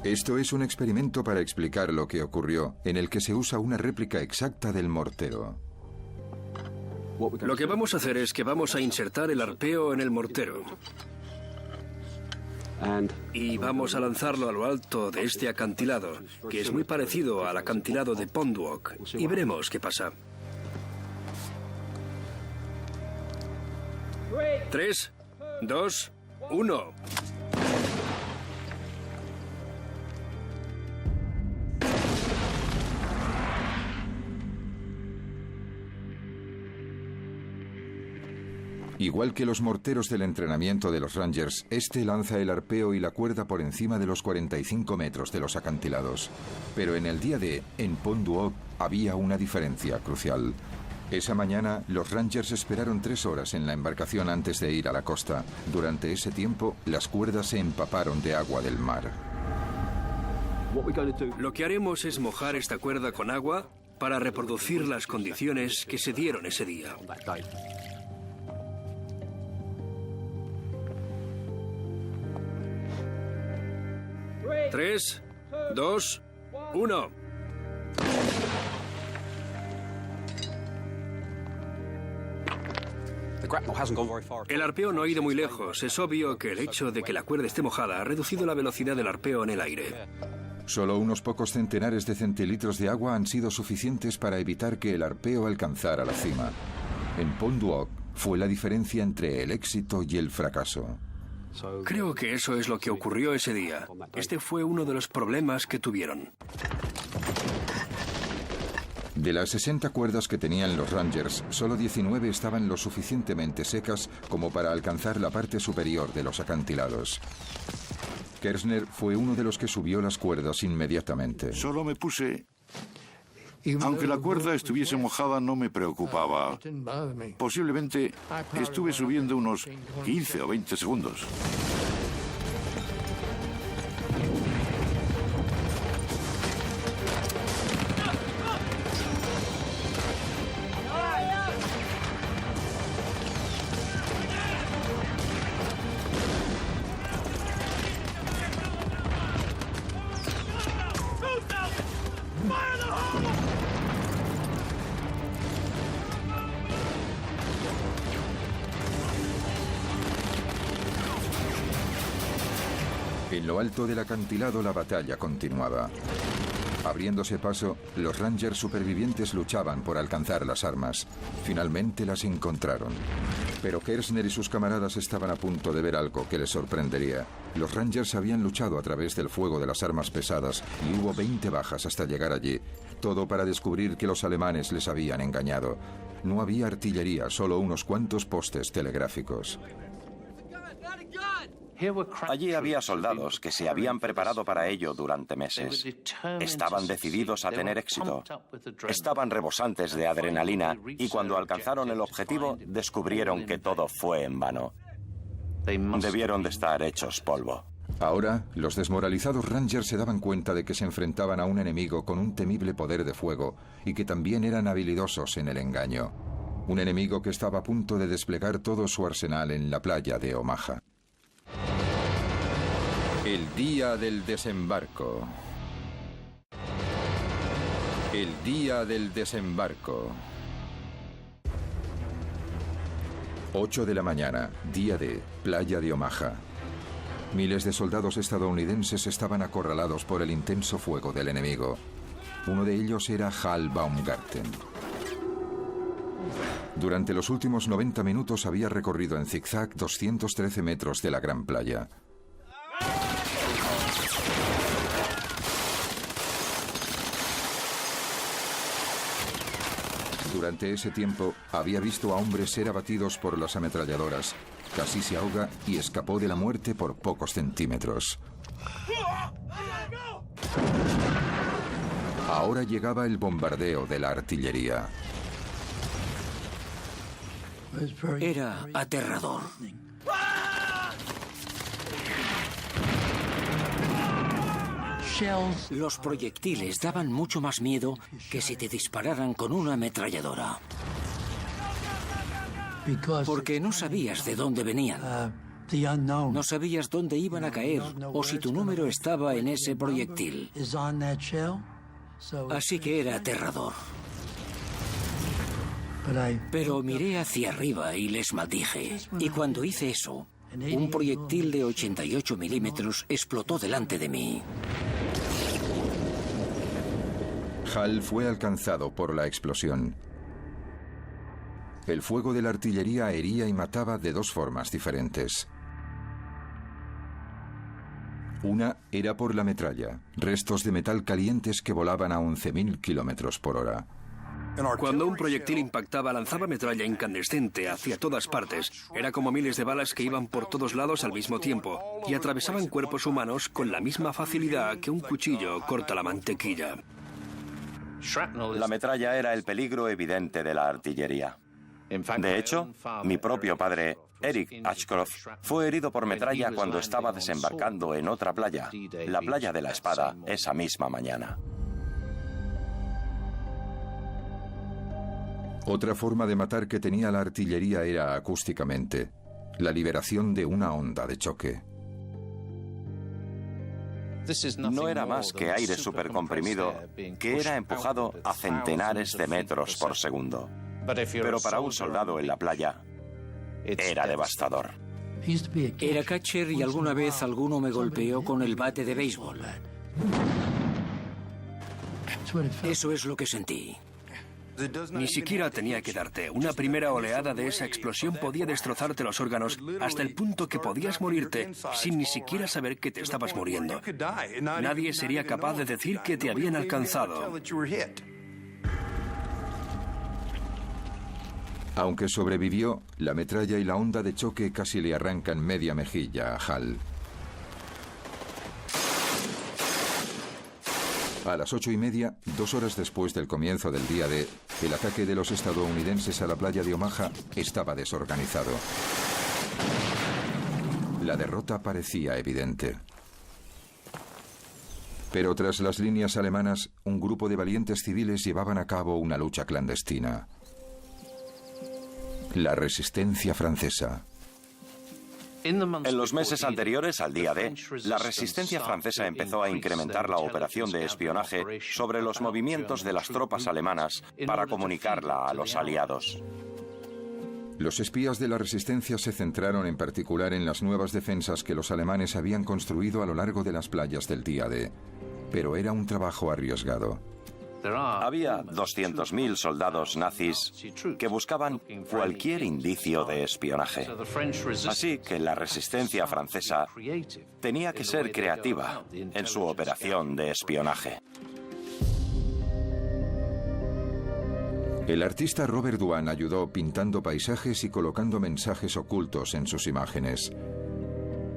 Esto es un experimento para explicar lo que ocurrió, en el que se usa una réplica exacta del mortero. Lo que vamos a hacer es que vamos a insertar el arpeo en el mortero. Y vamos a lanzarlo a lo alto de este acantilado, que es muy parecido al acantilado de Pondwalk, y veremos qué pasa. 3, 2, 1. Igual que los morteros del entrenamiento de los Rangers, este lanza el arpeo y la cuerda por encima de los 45 metros de los acantilados. Pero en el día D, en Pondwalk, había una diferencia crucial. Esa mañana, los Rangers esperaron 3 horas en la embarcación antes de ir a la costa. Durante ese tiempo, las cuerdas se empaparon de agua del mar. Lo que haremos es mojar esta cuerda con agua para reproducir las condiciones que se dieron ese día. 3, 2, 1. El arpeo no ha ido muy lejos. Es obvio que el hecho de que la cuerda esté mojada ha reducido la velocidad del arpeo en el aire. Solo unos pocos centenares de centilitros de agua han sido suficientes para evitar que el arpeo alcanzara la cima. En Pondwalk fue la diferencia entre el éxito y el fracaso. Creo que eso es lo que ocurrió ese día. Este fue uno de los problemas que tuvieron. De las 60 cuerdas que tenían los Rangers, solo 19 estaban lo suficientemente secas como para alcanzar la parte superior de los acantilados. Kershner fue uno de los que subió las cuerdas inmediatamente. Solo me puse... Aunque la cuerda estuviese mojada, no me preocupaba. Posiblemente estuve subiendo unos 15 o 20 segundos. En lo alto del acantilado la batalla continuaba. Abriéndose paso, los Rangers supervivientes luchaban por alcanzar las armas. Finalmente las encontraron. Pero Kershner y sus camaradas estaban a punto de ver algo que les sorprendería. Los Rangers habían luchado a través del fuego de las armas pesadas y hubo 20 bajas hasta llegar allí. Todo para descubrir que los alemanes les habían engañado. No había artillería, solo unos cuantos postes telegráficos. Allí había soldados que se habían preparado para ello durante meses. Estaban decididos a tener éxito. Estaban rebosantes de adrenalina y cuando alcanzaron el objetivo descubrieron que todo fue en vano. Debieron de estar hechos polvo. Ahora, los desmoralizados Rangers se daban cuenta de que se enfrentaban a un enemigo con un temible poder de fuego y que también eran habilidosos en el engaño. Un enemigo que estaba a punto de desplegar todo su arsenal en la playa de Omaha. El día del desembarco. El día del desembarco. 8 de la mañana, día D, playa de Omaha. Miles de soldados estadounidenses estaban acorralados por el intenso fuego del enemigo. Uno de ellos era Hal Baumgarten. Durante los últimos 90 minutos había recorrido en zigzag 213 metros de la gran playa. Durante ese tiempo, había visto a hombres ser abatidos por las ametralladoras. Casi se ahoga y escapó de la muerte por pocos centímetros. Ahora llegaba el bombardeo de la artillería. Era aterrador. Los proyectiles daban mucho más miedo que si te dispararan con una ametralladora. Porque no sabías de dónde venían. No sabías dónde iban a caer o si tu número estaba en ese proyectil. Así que era aterrador. Pero miré hacia arriba y les maldije. Y cuando hice eso, un proyectil de 88 milímetros explotó delante de mí. Hal fue alcanzado por la explosión. El fuego de la artillería hería y mataba de dos formas diferentes. Una era por la metralla, restos de metal calientes que volaban a 11.000 kilómetros por hora. Cuando un proyectil impactaba, lanzaba metralla incandescente hacia todas partes. Era como miles de balas que iban por todos lados al mismo tiempo y atravesaban cuerpos humanos con la misma facilidad que un cuchillo corta la mantequilla. La metralla era el peligro evidente de la artillería. De hecho, mi propio padre, Eric Ashcroft, fue herido por metralla cuando estaba desembarcando en otra playa, la playa de la Espada, esa misma mañana. Otra forma de matar que tenía la artillería era acústicamente, la liberación de una onda de choque. No era más que aire supercomprimido que era empujado a centenares de metros por segundo. Pero para un soldado en la playa, era devastador. Era catcher y alguna vez alguno me golpeó con el bate de béisbol. Eso es lo que sentí. Ni siquiera tenía que darte. Una primera oleada de esa explosión podía destrozarte los órganos hasta el punto que podías morirte sin ni siquiera saber que te estabas muriendo. Nadie sería capaz de decir que te habían alcanzado. Aunque sobrevivió, la metralla y la onda de choque casi le arrancan media mejilla a Hal. A las 8:30, 2 horas después del comienzo del día D, el ataque de los estadounidenses a la playa de Omaha estaba desorganizado. La derrota parecía evidente. Pero tras las líneas alemanas, un grupo de valientes civiles llevaban a cabo una lucha clandestina. La resistencia francesa. En los meses anteriores al día D, la resistencia francesa empezó a incrementar la operación de espionaje sobre los movimientos de las tropas alemanas para comunicarla a los aliados. Los espías de la resistencia se centraron en particular en las nuevas defensas que los alemanes habían construido a lo largo de las playas del día D, pero era un trabajo arriesgado. Había 200.000 soldados nazis que buscaban cualquier indicio de espionaje. Así que la resistencia francesa tenía que ser creativa en su operación de espionaje. El artista Robert Dwan ayudó pintando paisajes y colocando mensajes ocultos en sus imágenes.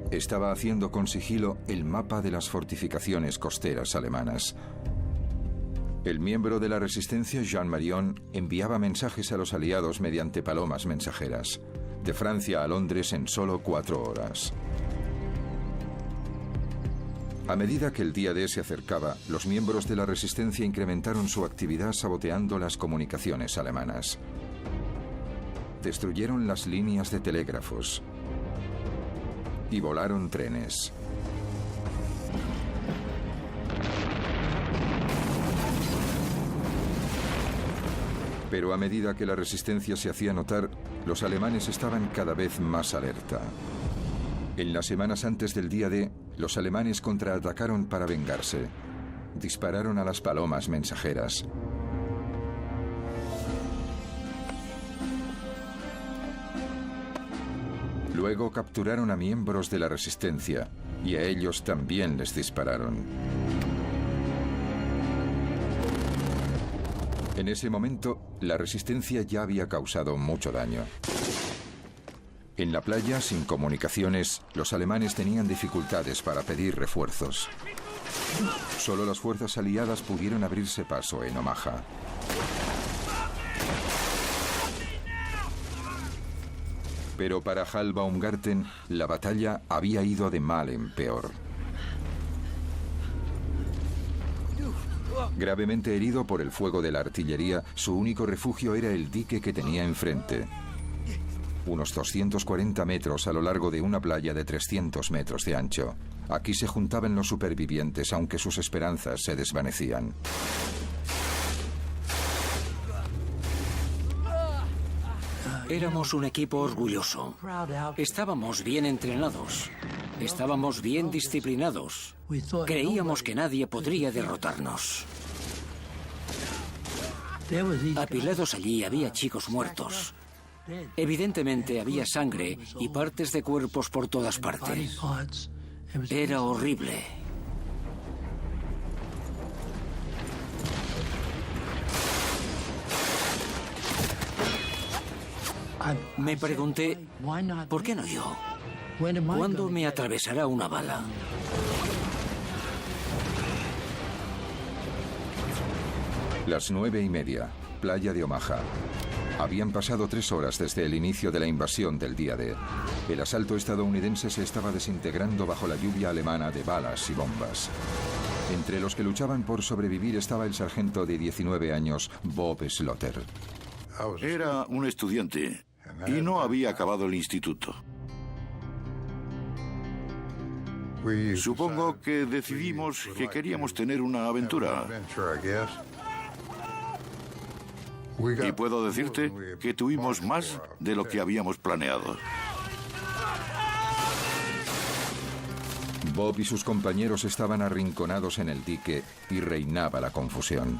Estaba haciendo con sigilo el mapa de las fortificaciones costeras alemanas. El miembro de la resistencia, Jean Marion, enviaba mensajes a los aliados mediante palomas mensajeras, de Francia a Londres en solo 4 horas. A medida que el día D se acercaba, los miembros de la resistencia incrementaron su actividad saboteando las comunicaciones alemanas. Destruyeron las líneas de telégrafos y volaron trenes. Pero a medida que la resistencia se hacía notar, los alemanes estaban cada vez más alerta. En las semanas antes del día D, los alemanes contraatacaron para vengarse. Dispararon a las palomas mensajeras. Luego capturaron a miembros de la resistencia y a ellos también les dispararon. En ese momento, la resistencia ya había causado mucho daño. En la playa, sin comunicaciones, los alemanes tenían dificultades para pedir refuerzos. Solo las fuerzas aliadas pudieron abrirse paso en Omaha. Pero para Hal Baumgarten, la batalla había ido de mal en peor. Gravemente herido por el fuego de la artillería, su único refugio era el dique que tenía enfrente. Unos 240 metros a lo largo de una playa de 300 metros de ancho. Aquí se juntaban los supervivientes, aunque sus esperanzas se desvanecían. Éramos un equipo orgulloso. Estábamos bien entrenados. Estábamos bien disciplinados. Creíamos que nadie podría derrotarnos. Apilados allí había chicos muertos. Evidentemente había sangre y partes de cuerpos por todas partes. Era horrible. Me pregunté, ¿por qué no yo? ¿Cuándo me atravesará una bala? Las 9:30, playa de Omaha. Habían pasado 3 horas desde el inicio de la invasión del día D. El asalto estadounidense se estaba desintegrando bajo la lluvia alemana de balas y bombas. Entre los que luchaban por sobrevivir estaba el sargento de 19 años, Bob Slaughter. Era un estudiante y no había acabado el instituto. Supongo que decidimos que queríamos tener una aventura. Y puedo decirte que tuvimos más de lo que habíamos planeado. Bob y sus compañeros estaban arrinconados en el dique y reinaba la confusión.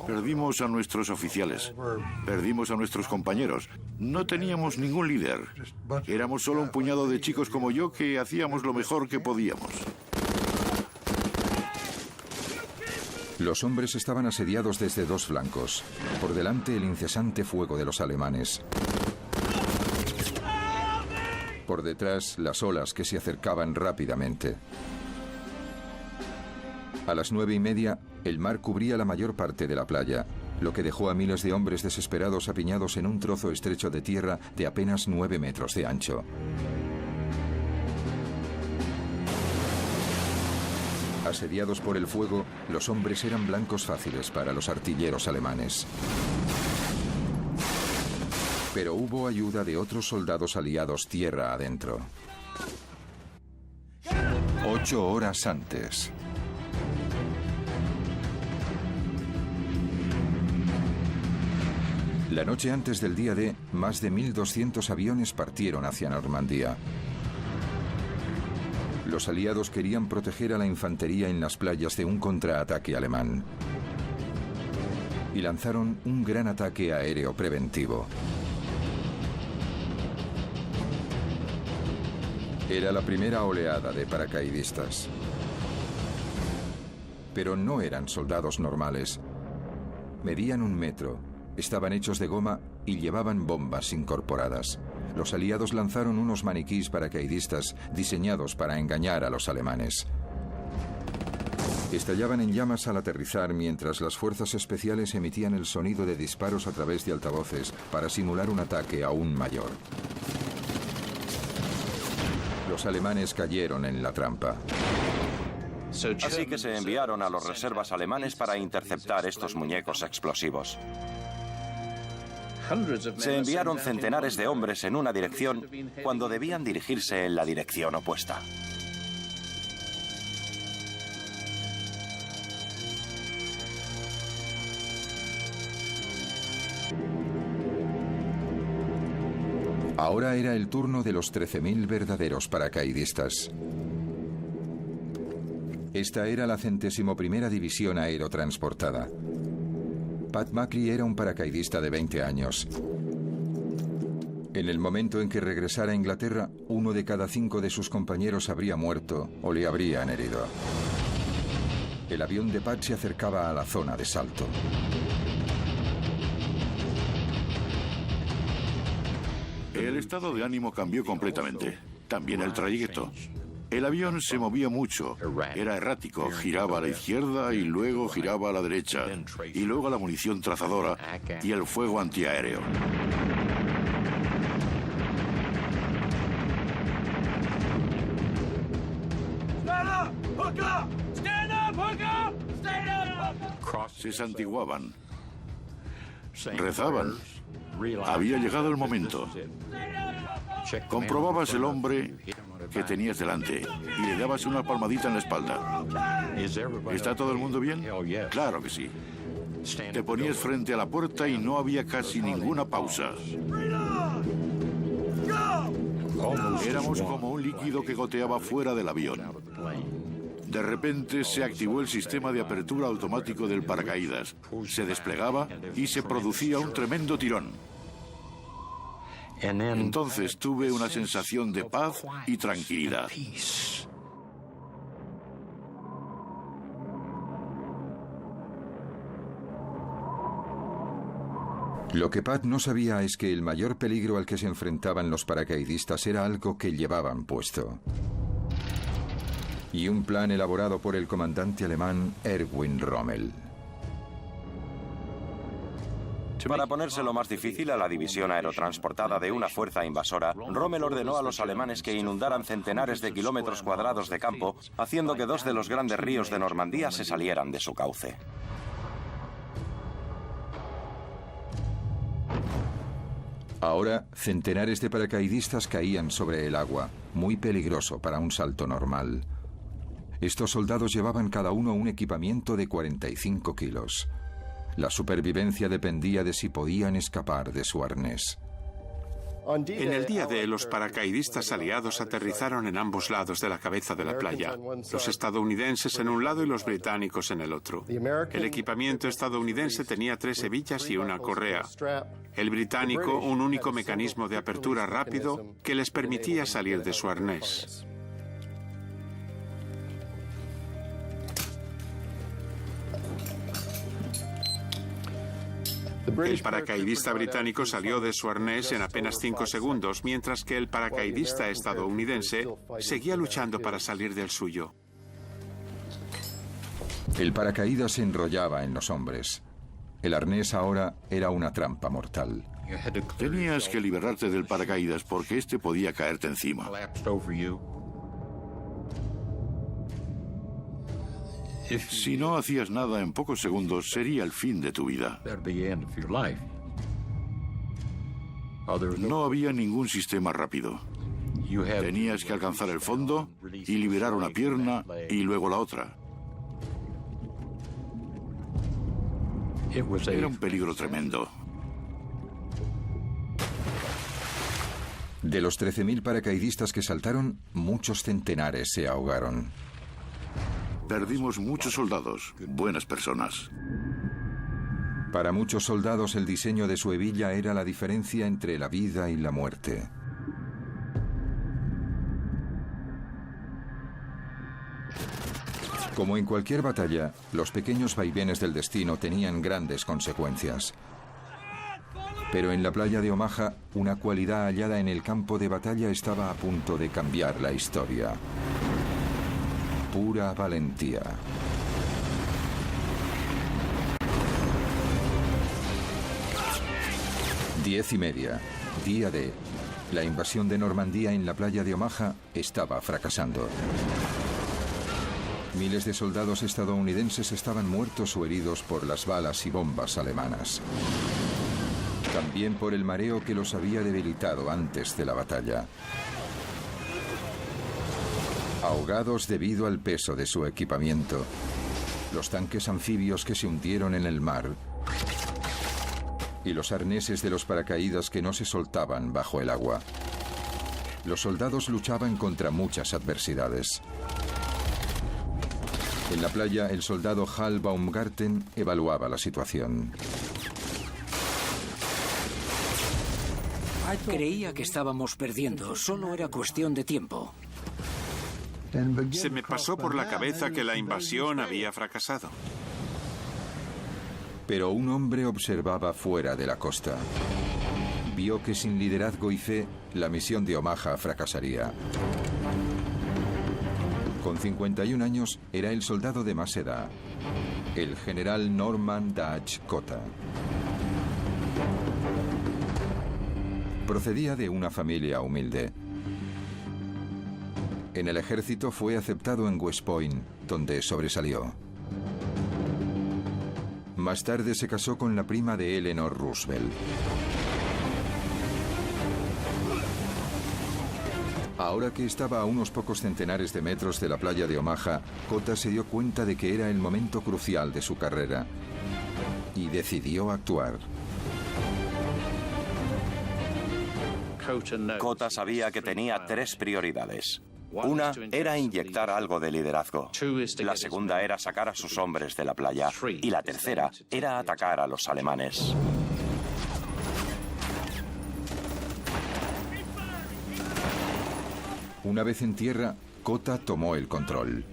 Perdimos a nuestros oficiales, perdimos a nuestros compañeros. No teníamos ningún líder. Éramos solo un puñado de chicos como yo que hacíamos lo mejor que podíamos. Los hombres estaban asediados desde 2 flancos. Por delante, el incesante fuego de los alemanes. Por detrás, las olas que se acercaban rápidamente. A las 9:30, el mar cubría la mayor parte de la playa, lo que dejó a miles de hombres desesperados apiñados en un trozo estrecho de tierra de apenas 9 metros de ancho. Asediados por el fuego, los hombres eran blancos fáciles para los artilleros alemanes. Pero hubo ayuda de otros soldados aliados tierra adentro. 8 horas antes. La noche antes del día D, más de 1.200 aviones partieron hacia Normandía. Los aliados querían proteger a la infantería en las playas de un contraataque alemán. Y lanzaron un gran ataque aéreo preventivo. Era la primera oleada de paracaidistas. Pero no eran soldados normales. Medían 1 metro, estaban hechos de goma y llevaban bombas incorporadas. Los aliados lanzaron unos maniquís paracaidistas diseñados para engañar a los alemanes. Estallaban en llamas al aterrizar mientras las fuerzas especiales emitían el sonido de disparos a través de altavoces para simular un ataque aún mayor. Los alemanes cayeron en la trampa. Así que se enviaron a los reservas alemanes para interceptar estos muñecos explosivos. Se enviaron centenares de hombres en una dirección cuando debían dirigirse en la dirección opuesta. Ahora era el turno de los 13.000 verdaderos paracaidistas. Esta era la 101ª División Aerotransportada. Pat Macri era un paracaidista de 20 años. En el momento en que regresara a Inglaterra, 1 de cada 5 de sus compañeros habría muerto o le habrían herido. El avión de Pat se acercaba a la zona de salto. El estado de ánimo cambió completamente. También el trayecto. El avión se movía mucho. Era errático. Giraba a la izquierda y luego giraba a la derecha. Y luego la munición trazadora y el fuego antiaéreo. Se santiguaban. Rezaban. Había llegado el momento. Comprobabas el hombre que tenías delante y le dabas una palmadita en la espalda. ¿Está todo el mundo bien? Claro que sí. Te ponías frente a la puerta y no había casi ninguna pausa. Éramos como un líquido que goteaba fuera del avión. De repente se activó el sistema de apertura automático del paracaídas. Se desplegaba y se producía un tremendo tirón. Entonces tuve una sensación de paz y tranquilidad. Lo que Pat no sabía es que el mayor peligro al que se enfrentaban los paracaidistas era algo que llevaban puesto. Y un plan elaborado por el comandante alemán Erwin Rommel. Para ponérselo más difícil a la división aerotransportada de una fuerza invasora, Rommel ordenó a los alemanes que inundaran centenares de kilómetros cuadrados de campo, haciendo que 2 de los grandes ríos de Normandía se salieran de su cauce. Ahora, centenares de paracaidistas caían sobre el agua, muy peligroso para un salto normal. Estos soldados llevaban cada uno un equipamiento de 45 kilos. La supervivencia dependía de si podían escapar de su arnés. En el día D, los paracaidistas aliados aterrizaron en ambos lados de la cabeza de la playa, los estadounidenses en un lado y los británicos en el otro. El equipamiento estadounidense tenía 3 hebillas y una correa. El británico, un único mecanismo de apertura rápido que les permitía salir de su arnés. El paracaidista británico salió de su arnés en apenas 5 segundos, mientras que el paracaidista estadounidense seguía luchando para salir del suyo. El paracaídas se enrollaba en los hombres. El arnés ahora era una trampa mortal. Tenías que liberarte del paracaídas porque este podía caerte encima. Si no hacías nada en pocos segundos, sería el fin de tu vida. No había ningún sistema rápido. Tenías que alcanzar el fondo y liberar una pierna y luego la otra. Era un peligro tremendo. De los 13.000 paracaidistas que saltaron, muchos centenares se ahogaron. Perdimos muchos soldados, buenas personas. Para muchos soldados el diseño de su hebilla era la diferencia entre la vida y la muerte. Como en cualquier batalla, los pequeños vaivenes del destino tenían grandes consecuencias. Pero en la playa de Omaha, una cualidad hallada en el campo de batalla estaba a punto de cambiar la historia. Pura valentía. Diez y media, día D. La invasión de Normandía en la playa de Omaha estaba fracasando. Miles de soldados estadounidenses estaban muertos o heridos por las balas y bombas alemanas. También por el mareo que los había debilitado antes de la batalla. Ahogados debido al peso de su equipamiento, los tanques anfibios que se hundieron en el mar y los arneses de los paracaídas que no se soltaban bajo el agua. Los soldados luchaban contra muchas adversidades. En la playa, el soldado Hal Baumgarten evaluaba la situación. Creía que estábamos perdiendo, solo era cuestión de tiempo. Se me pasó por la cabeza que la invasión había fracasado. Pero un hombre observaba fuera de la costa. Vio que sin liderazgo y fe, la misión de Omaha fracasaría. Con 51 años, era el soldado de más edad, el general Norman Dutch Cotta. Procedía de una familia humilde. En el ejército fue aceptado en West Point, donde sobresalió. Más tarde se casó con la prima de Eleanor Roosevelt. Ahora que estaba a unos pocos centenares de metros de la playa de Omaha, Cotta se dio cuenta de que era el momento crucial de su carrera y decidió actuar. Cotta sabía que tenía tres prioridades. Una era inyectar algo de liderazgo. La segunda era sacar a sus hombres de la playa. Y la tercera era atacar a los alemanes. Una vez en tierra, Cotta tomó el control.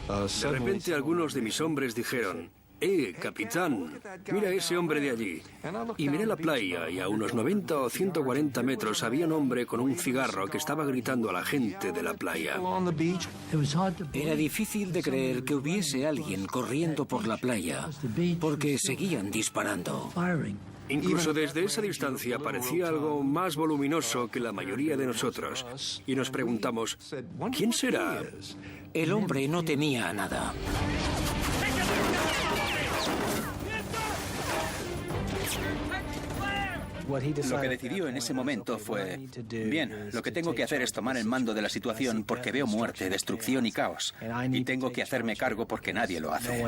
De repente algunos de mis hombres dijeron: capitán, mira ese hombre de allí. Y miré la playa y a unos 90 o 140 metros había un hombre con un cigarro que estaba gritando a la gente de la playa. Era difícil de creer que hubiese alguien corriendo por la playa, porque seguían disparando. Incluso desde esa distancia parecía algo más voluminoso que la mayoría de nosotros. Y nos preguntamos, ¿quién será? El hombre no temía a nada. Lo que decidió en ese momento fue: bien, lo que tengo que hacer es tomar el mando de la situación porque veo muerte, destrucción y caos. Y tengo que hacerme cargo porque nadie lo hace.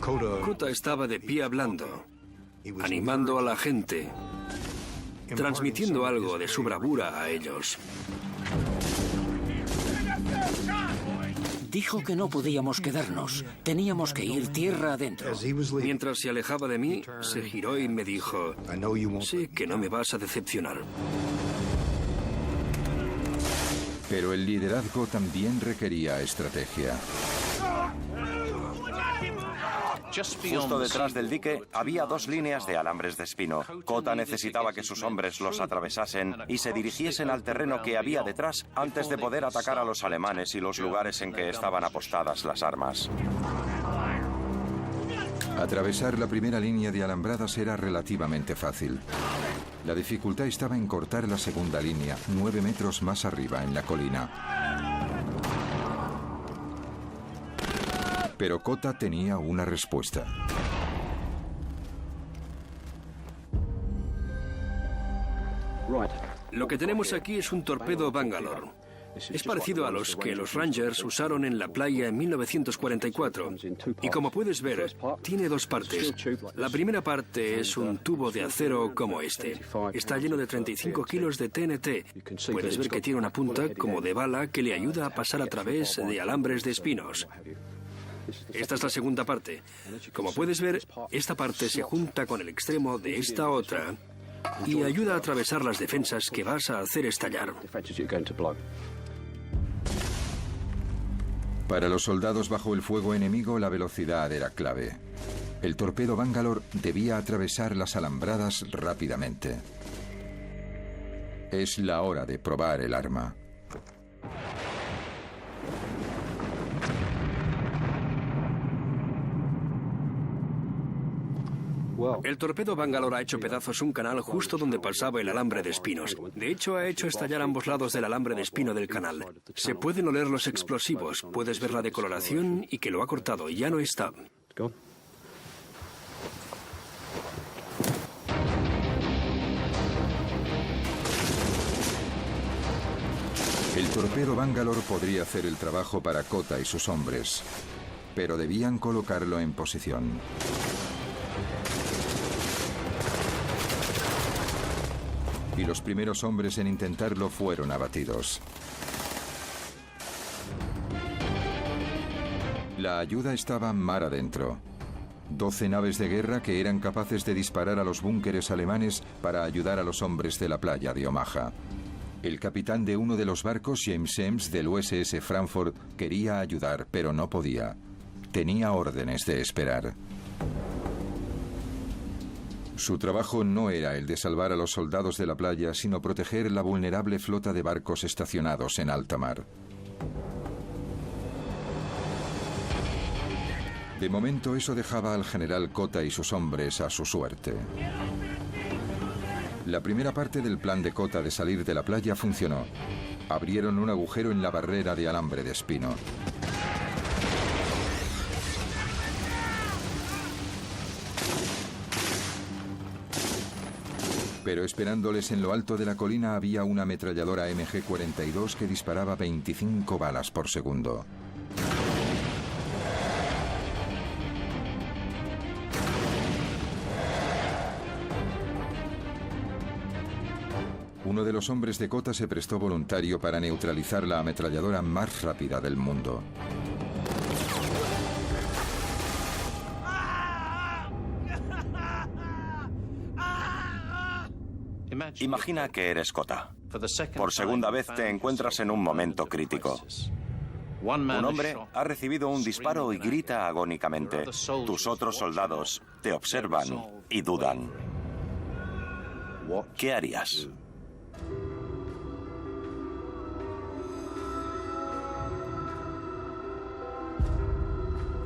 Cotta estaba de pie hablando, animando a la gente, transmitiendo algo de su bravura a ellos. Dijo que no podíamos quedarnos, teníamos que ir tierra adentro. Mientras se alejaba de mí, se giró y me dijo: sé que no me vas a decepcionar. Pero el liderazgo también requería estrategia. Justo detrás del dique había dos líneas de alambres de espino. Cotta necesitaba que sus hombres los atravesasen y se dirigiesen al terreno que había detrás antes de poder atacar a los alemanes y los lugares en que estaban apostadas las armas. Atravesar la primera línea de alambradas era relativamente fácil. La dificultad estaba en cortar la segunda línea, 9 metros más arriba en la colina. Pero Cotta tenía una respuesta. Lo que tenemos aquí es un torpedo Bangalore. Es parecido a los que los Rangers usaron en la playa en 1944. Y como puedes ver, tiene dos partes. La primera parte es un tubo de acero como este. Está lleno de 35 kilos de TNT. Puedes ver que tiene una punta como de bala que le ayuda a pasar a través de alambres de espinos. Esta es la segunda parte. Como puedes ver, esta parte se junta con el extremo de esta otra y ayuda a atravesar las defensas que vas a hacer estallar. Para los soldados bajo el fuego enemigo, la velocidad era clave. El torpedo Bangalore debía atravesar las alambradas rápidamente. Es la hora de probar el arma. El torpedo Bangalore ha hecho pedazos un canal justo donde pasaba el alambre de espinos. De hecho, ha hecho estallar ambos lados del alambre de espino del canal. Se pueden oler los explosivos, puedes ver la decoloración y que lo ha cortado, ya no está. El torpedo Bangalore podría hacer el trabajo para Kota y sus hombres, pero debían colocarlo en posición. Y los primeros hombres en intentarlo fueron abatidos. La ayuda estaba mar adentro. 12 naves de guerra que eran capaces de disparar a los búnkeres alemanes para ayudar a los hombres de la playa de Omaha. El capitán de uno de los barcos, James Eames, del USS Frankfurt, quería ayudar, pero no podía. Tenía órdenes de esperar. Su trabajo no era el de salvar a los soldados de la playa, sino proteger la vulnerable flota de barcos estacionados en alta mar. De momento, eso dejaba al general Kota y sus hombres a su suerte. La primera parte del plan de Kota de salir de la playa funcionó. Abrieron un agujero en la barrera de alambre de espino. Pero esperándoles en lo alto de la colina había una ametralladora MG-42 que disparaba 25 balas por segundo. Uno de los hombres de Kota se prestó voluntario para neutralizar la ametralladora más rápida del mundo. Imagina que eres Kota. Por segunda vez te encuentras en un momento crítico. Un hombre ha recibido un disparo y grita agónicamente. Tus otros soldados te observan y dudan. ¿Qué harías?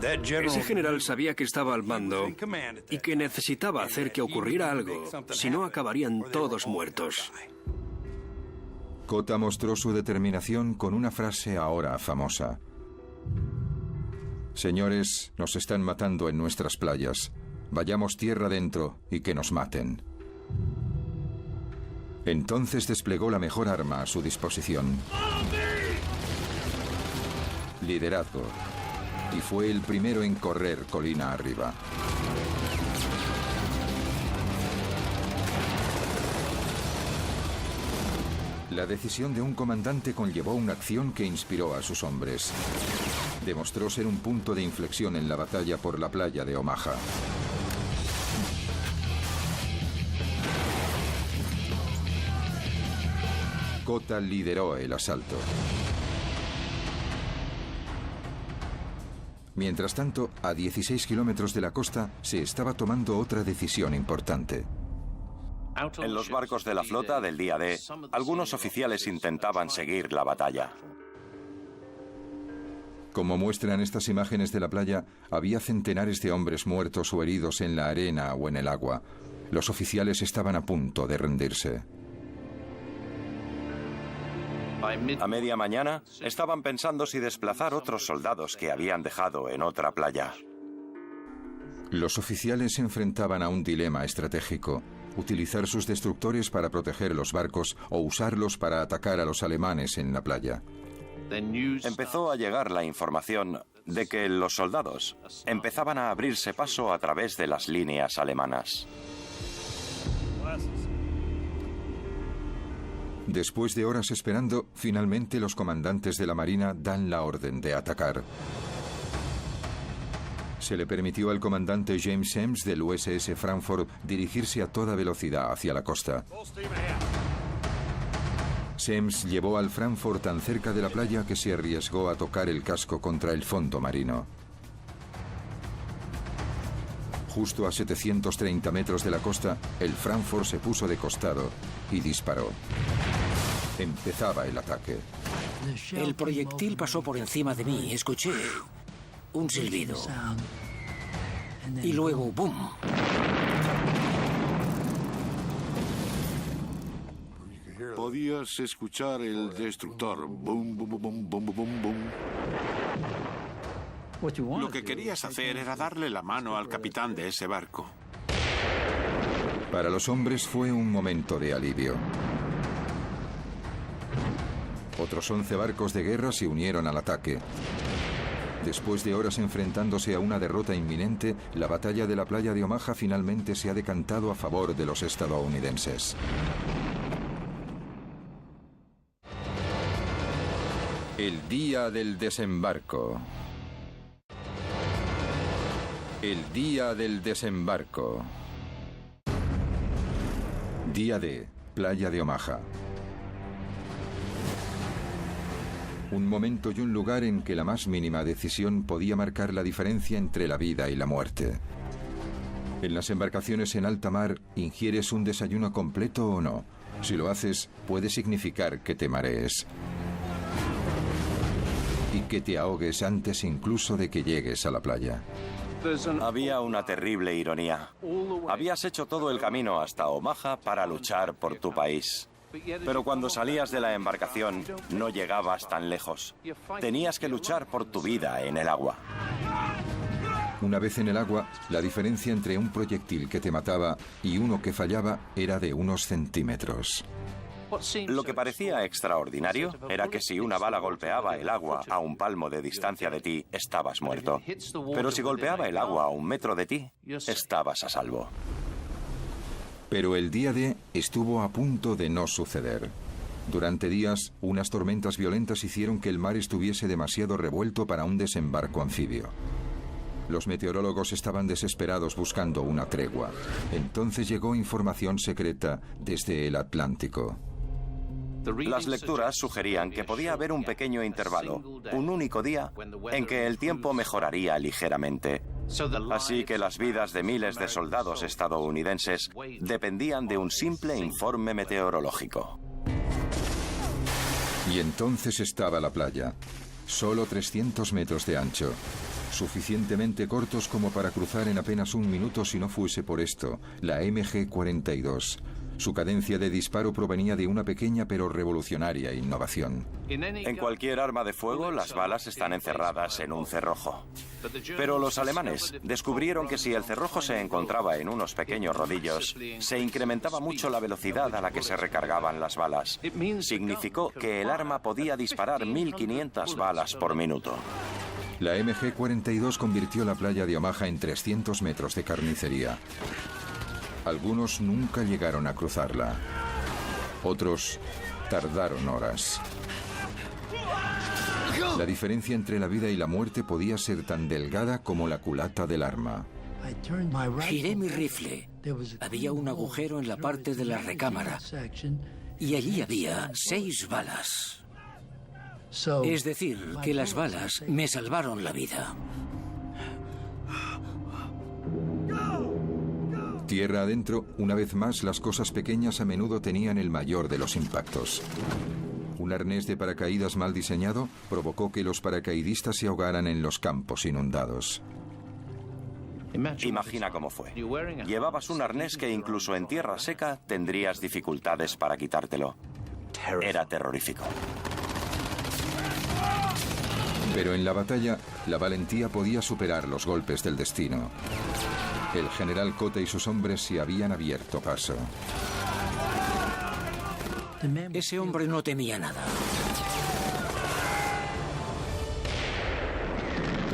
Ese general sabía que estaba al mando y que necesitaba hacer que ocurriera algo, si no acabarían todos muertos. Kota mostró su determinación con una frase ahora famosa. Señores, nos están matando en nuestras playas. Vayamos tierra adentro y que nos maten. Entonces desplegó la mejor arma a su disposición. Liderazgo. Y fue el primero en correr colina arriba. La decisión de un comandante conllevó una acción que inspiró a sus hombres. Demostró ser un punto de inflexión en la batalla por la playa de Omaha. Kota lideró el asalto. Mientras tanto, a 16 kilómetros de la costa, se estaba tomando otra decisión importante. En los barcos de la flota del día D, algunos oficiales intentaban seguir la batalla. Como muestran estas imágenes de la playa, había centenares de hombres muertos o heridos en la arena o en el agua. Los oficiales estaban a punto de rendirse. A media mañana, estaban pensando si desplazar otros soldados que habían dejado en otra playa. Los oficiales se enfrentaban a un dilema estratégico: utilizar sus destructores para proteger los barcos o usarlos para atacar a los alemanes en la playa. empezó a llegar la información de que los soldados empezaban a abrirse paso a través de las líneas alemanas. Después de horas esperando, finalmente los comandantes de la Marina dan la orden de atacar. Se le permitió al comandante James Semmes del USS Frankfurt dirigirse a toda velocidad hacia la costa. Semmes llevó al Frankfurt tan cerca de la playa que se arriesgó a tocar el casco contra el fondo marino. Justo a 730 metros de la costa, el Frankfurt se puso de costado y disparó. Empezaba el ataque. El proyectil pasó por encima de mí. Escuché un silbido. Y luego, ¡boom! Podías escuchar el destructor. Boom, boom, boom, boom, boom, boom. Lo que querías hacer era darle la mano al capitán de ese barco. Para los hombres fue un momento de alivio. Otros 11 barcos de guerra se unieron al ataque. Después de horas enfrentándose a una derrota inminente, la batalla de la playa de Omaha finalmente se ha decantado a favor de los estadounidenses. El día del desembarco. El día del desembarco. Día D, playa de Omaha. Un momento y un lugar en que la más mínima decisión podía marcar la diferencia entre la vida y la muerte. En las embarcaciones en alta mar, ¿ingieres un desayuno completo o no? Si lo haces, puede significar que te marees. Y que te ahogues antes incluso de que llegues a la playa. Había una terrible ironía. Habías hecho todo el camino hasta Omaha para luchar por tu país. Pero cuando salías de la embarcación, no llegabas tan lejos. Tenías que luchar por tu vida en el agua. Una vez en el agua, la diferencia entre un proyectil que te mataba y uno que fallaba era de unos centímetros. Lo que parecía extraordinario era que si una bala golpeaba el agua a un palmo de distancia de ti, estabas muerto. Pero si golpeaba el agua a 1 metro de ti, estabas a salvo. Pero el día D estuvo a punto de no suceder. Durante días, unas tormentas violentas hicieron que el mar estuviese demasiado revuelto para un desembarco anfibio. Los meteorólogos estaban desesperados buscando una tregua. Entonces llegó información secreta desde el Atlántico. Las lecturas sugerían que podía haber un pequeño intervalo, un único día, en que el tiempo mejoraría ligeramente. Así que las vidas de miles de soldados estadounidenses dependían de un simple informe meteorológico. Y entonces estaba la playa, solo 300 metros de ancho, suficientemente cortos como para cruzar en apenas 1 minuto si no fuese por esto, la MG-42. Su cadencia de disparo provenía de una pequeña pero revolucionaria innovación. En cualquier arma de fuego, las balas están encerradas en un cerrojo. Pero los alemanes descubrieron que si el cerrojo se encontraba en unos pequeños rodillos, se incrementaba mucho la velocidad a la que se recargaban las balas. Significó que el arma podía disparar 1500 balas por minuto. La MG-42 convirtió la playa de Omaha en 300 metros de carnicería. Algunos nunca llegaron a cruzarla. Otros tardaron horas. La diferencia entre la vida y la muerte podía ser tan delgada como la culata del arma. Giré mi rifle. Había un agujero en la parte de la recámara. Y allí había 6 balas. Es decir, que las balas me salvaron la vida. Tierra adentro, una vez más, las cosas pequeñas a menudo tenían el mayor de los impactos. Un arnés de paracaídas mal diseñado provocó que los paracaidistas se ahogaran en los campos inundados. Imagina cómo fue. Llevabas un arnés que incluso en tierra seca tendrías dificultades para quitártelo. Era terrorífico. Pero en la batalla, la valentía podía superar los golpes del destino. El general Cota y sus hombres se habían abierto paso. Ese hombre no temía nada.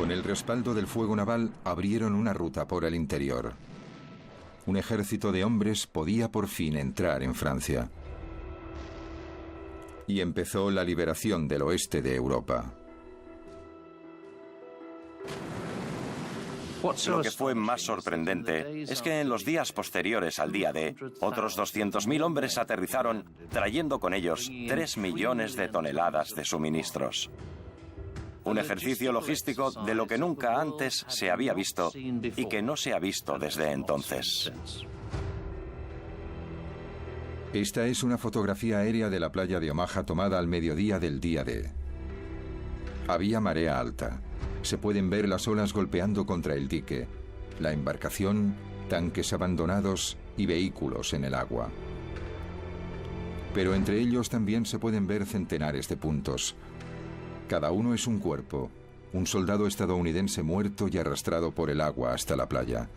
Con el respaldo del fuego naval, abrieron una ruta por el interior. Un ejército de hombres podía por fin entrar en Francia. Y empezó la liberación del oeste de Europa. Lo que fue más sorprendente es que en los días posteriores al día D, otros 200.000 hombres aterrizaron trayendo con ellos 3 millones de toneladas de suministros. Un ejercicio logístico de lo que nunca antes se había visto y que no se ha visto desde entonces. Esta es una fotografía aérea de la playa de Omaha tomada al mediodía del día D. Había marea alta. Se pueden ver las olas golpeando contra el dique, la embarcación, tanques abandonados y vehículos en el agua. Pero entre ellos también se pueden ver centenares de puntos. Cada uno es un cuerpo, un soldado estadounidense muerto y arrastrado por el agua hasta la playa.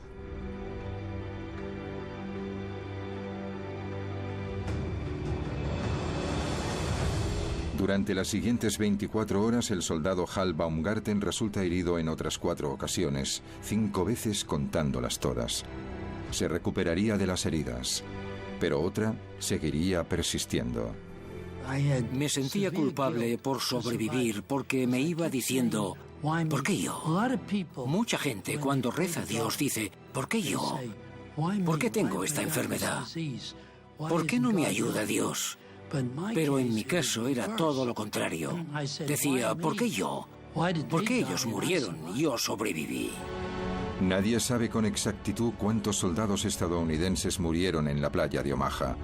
Durante las siguientes 24 horas, el soldado Hal Baumgarten resulta herido en otras 4 ocasiones, 5 veces contándolas todas. Se recuperaría de las heridas, pero otra seguiría persistiendo. Me sentía culpable por sobrevivir porque me iba diciendo, ¿por qué yo? Mucha gente cuando reza a Dios dice, ¿por qué yo? ¿Por qué tengo esta enfermedad? ¿Por qué no me ayuda Dios? Pero en mi caso era todo lo contrario. Decía, ¿por qué yo? ¿Por qué ellos murieron y yo sobreviví? Nadie sabe con exactitud cuántos soldados estadounidenses murieron en la playa de Omaha.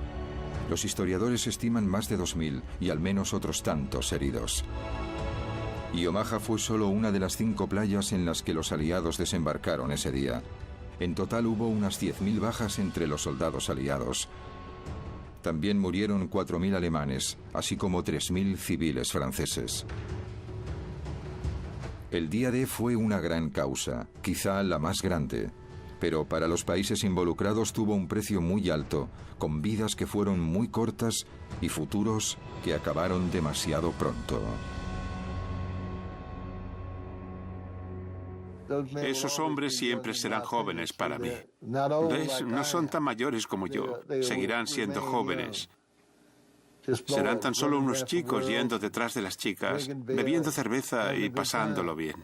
Los historiadores estiman más de 2.000 y al menos otros tantos heridos. Y Omaha fue solo una de las 5 playas en las que los aliados desembarcaron ese día. En total hubo unas 10.000 bajas entre los soldados aliados. También murieron 4.000 alemanes, así como 3.000 civiles franceses. El día D fue una gran causa, quizá la más grande, pero para los países involucrados tuvo un precio muy alto, con vidas que fueron muy cortas y futuros que acabaron demasiado pronto. Esos hombres siempre serán jóvenes para mí. ¿Ves? No son tan mayores como yo. Seguirán siendo jóvenes. Serán tan solo unos chicos yendo detrás de las chicas, bebiendo cerveza y pasándolo bien.